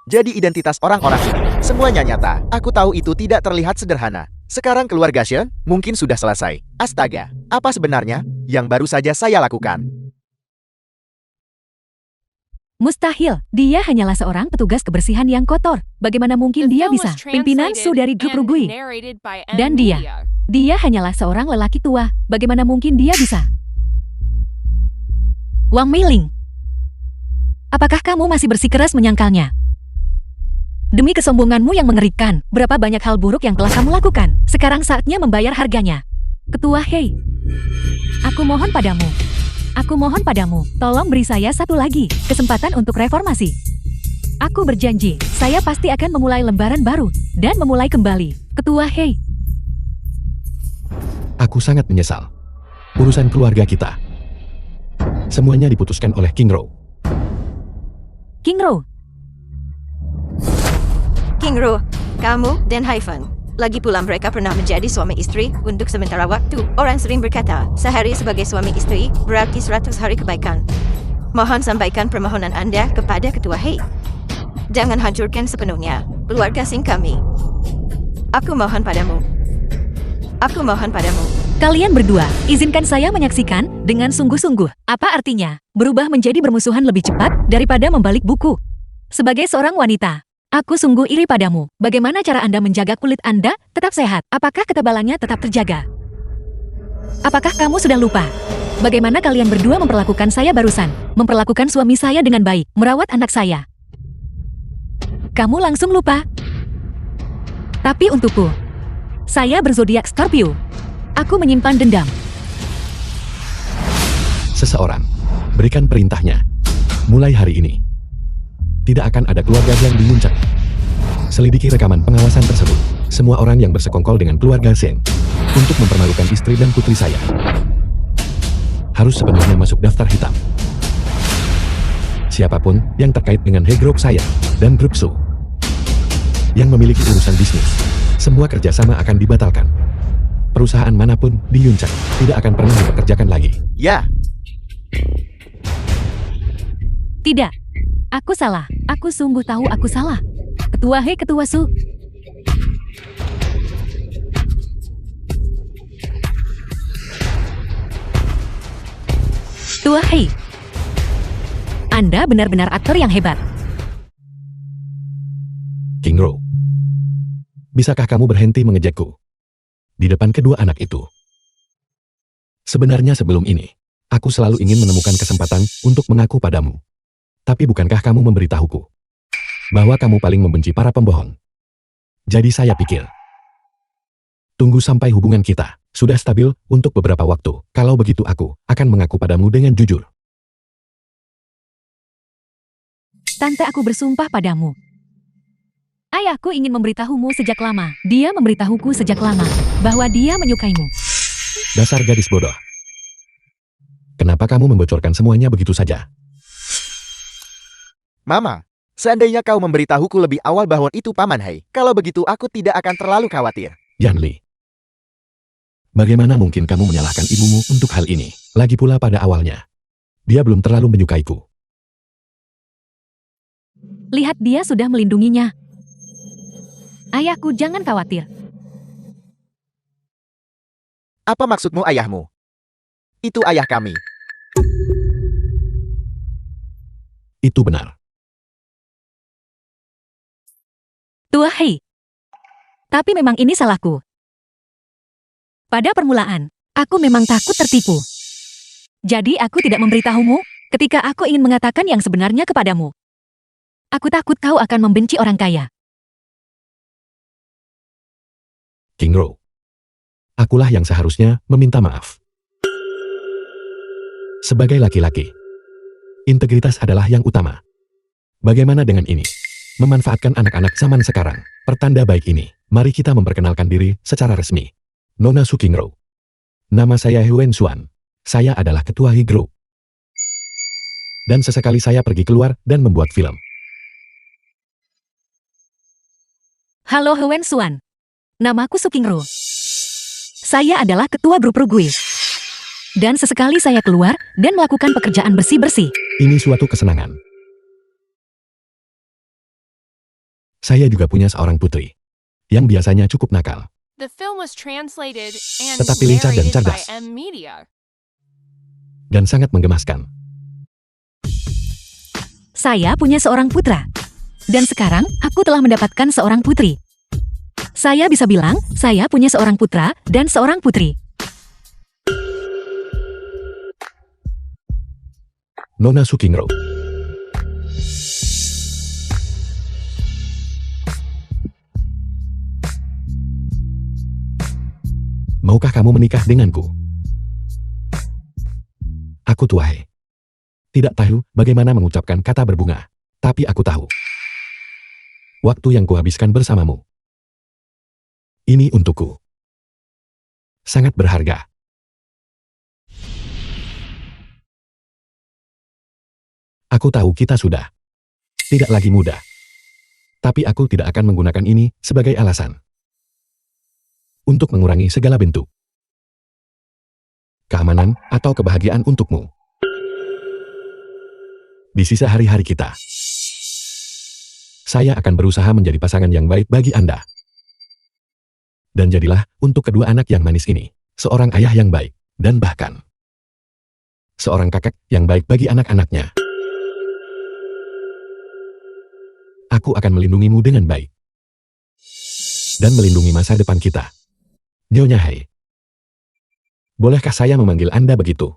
Jadi identitas orang-orang ini, semuanya nyata. Aku tahu itu tidak terlihat sederhana. Sekarang keluarga Shen mungkin sudah selesai. Astaga, apa sebenarnya yang baru saja saya lakukan? Mustahil, dia hanyalah seorang petugas kebersihan yang kotor. Bagaimana mungkin dia bisa pimpinan Su dari grup Rugui? Dan dia hanyalah seorang lelaki tua. Bagaimana mungkin dia bisa? Wang Meiling, apakah kamu masih bersikeras menyangkalnya? Demi kesombonganmu yang mengerikan, berapa banyak hal buruk yang telah kamu lakukan. Sekarang saatnya membayar harganya. Ketua Hei, aku mohon padamu. Aku mohon padamu, tolong beri saya satu lagi kesempatan untuk reformasi. Aku berjanji, saya pasti akan memulai lembaran baru dan memulai kembali. Ketua Hei. Aku sangat menyesal. Urusan keluarga kita. Semuanya diputuskan oleh King Ro. King Ro, King Ro, kamu dan Haifan. Lagi pula mereka pernah menjadi suami istri untuk sementara waktu. Orang sering berkata, sehari sebagai suami istri berarti 100 hari kebaikan. Mohon sampaikan permohonan Anda kepada Ketua Hei. Jangan hancurkan sepenuhnya keluarga Sing kami. Aku mohon padamu. Aku mohon padamu. kalian berdua, izinkan saya menyaksikan dengan sungguh-sungguh. Apa artinya berubah menjadi bermusuhan lebih cepat daripada membalik buku? Sebagai seorang wanita, aku sungguh iri padamu. Bagaimana cara Anda menjaga kulit Anda tetap sehat? Apakah ketebalannya tetap terjaga? Apakah kamu sudah lupa? Bagaimana kalian berdua memperlakukan saya barusan? Memperlakukan suami saya dengan baik, merawat anak saya. Kamu langsung lupa? Tapi untukku, saya berzodiak Scorpio. Aku menyimpan dendam. Seseorang, berikan perintahnya. Mulai hari ini, tidak akan ada keluarga yang dimuncak. Selidiki rekaman pengawasan tersebut. Semua orang yang bersekongkol dengan keluarga Seng untuk mempermalukan istri dan putri saya harus sepenuhnya masuk daftar hitam. Siapapun yang terkait dengan He Group saya dan Grup Su yang memiliki urusan bisnis, semua kerjasama akan dibatalkan. Perusahaan manapun di Yuncak tidak akan pernah dipekerjakan lagi. Ya, Tidak. Aku salah. Aku sungguh tahu aku salah. Ketua He, Ketua Su. Ketua He. Anda benar-benar aktor yang hebat. King Ro, bisakah kamu berhenti mengejekku di depan kedua anak itu? Sebenarnya sebelum ini, aku selalu ingin menemukan kesempatan untuk mengaku padamu. Tapi bukankah kamu memberitahuku bahwa kamu paling membenci para pembohong? Jadi saya pikir, tunggu sampai hubungan kita sudah stabil untuk beberapa waktu. Kalau begitu aku akan mengaku padamu dengan jujur. Tante, aku bersumpah padamu. Ayahku ingin memberitahumu sejak lama. Dia memberitahuku sejak lama bahwa dia menyukaimu. Dasar gadis bodoh. Kenapa kamu membocorkan semuanya begitu saja? Mama. Seandainya kau memberitahuku lebih awal bahwa itu Paman Hei, kalau begitu aku tidak akan terlalu khawatir. Yan Li, bagaimana mungkin kamu menyalahkan ibumu untuk hal ini? Lagi pula pada awalnya, dia belum terlalu menyukaiku. Lihat, dia sudah melindunginya. Ayahku, jangan khawatir. Apa maksudmu ayahmu? Itu ayah kami. Itu benar. Tua Hei. Tapi memang ini salahku. Pada permulaan, aku memang takut tertipu. Jadi aku tidak memberitahumu ketika aku ingin mengatakan yang sebenarnya kepadamu. Aku takut kau akan membenci orang kaya. King Ro, akulah yang seharusnya meminta maaf. Sebagai laki-laki, integritas adalah yang utama. Bagaimana dengan ini? Memanfaatkan anak-anak zaman sekarang. Pertanda baik ini, mari kita memperkenalkan diri secara resmi. Nona Su King Ro. Nama saya Hewen Xuan. Saya adalah ketua He Group. Dan sesekali saya pergi keluar dan membuat film. Halo Hewen Xuan. Namaku Su King Ro. Saya adalah ketua grup Rugui. Dan sesekali saya keluar dan melakukan pekerjaan bersih-bersih. Ini suatu kesenangan. Saya juga punya seorang putri yang biasanya cukup nakal. The film was translated and Tetapi lincah dan narrated by cerdas. M Media. Dan sangat menggemaskan. Saya punya seorang putra. Dan sekarang, aku telah mendapatkan seorang putri. Saya bisa bilang, saya punya seorang putra dan seorang putri. Nona Sukingro. Maukah kamu menikah denganku? Aku tuai. Tidak tahu bagaimana mengucapkan kata berbunga, tapi aku tahu. Waktu yang kuhabiskan bersamamu. Ini untukku. Sangat berharga. Aku tahu kita sudah tidak lagi muda. Tapi aku tidak akan menggunakan ini sebagai alasan untuk mengurangi segala bentuk keamanan atau kebahagiaan untukmu. Di sisa hari-hari kita, saya akan berusaha menjadi pasangan yang baik bagi Anda. Dan jadilah untuk kedua anak yang manis ini, seorang ayah yang baik, dan bahkan seorang kakek yang baik bagi anak-anaknya. Aku akan melindungimu dengan baik. Dan melindungi masa depan kita. Nyonya Hai. Bolehkah saya memanggil Anda begitu?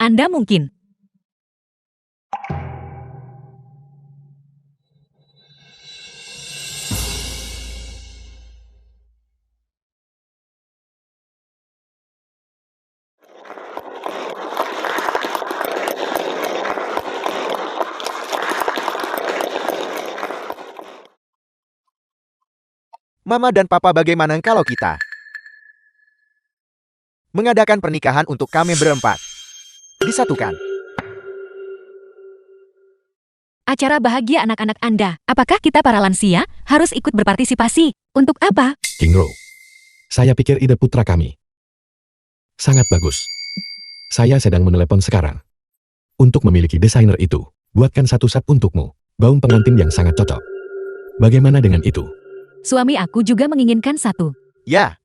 Anda mungkin. Mama dan Papa, bagaimana kalau kita mengadakan pernikahan untuk kami berempat? Disatukan. Acara bahagia anak-anak Anda. Apakah kita para lansia harus ikut berpartisipasi? Untuk apa? King Ro. Saya pikir ide putra kami sangat bagus. Saya sedang menelepon sekarang. Untuk memiliki desainer itu, buatkan satu set untukmu. Gaun pengantin yang sangat cocok. Bagaimana dengan itu? Suami aku juga menginginkan satu. Ya,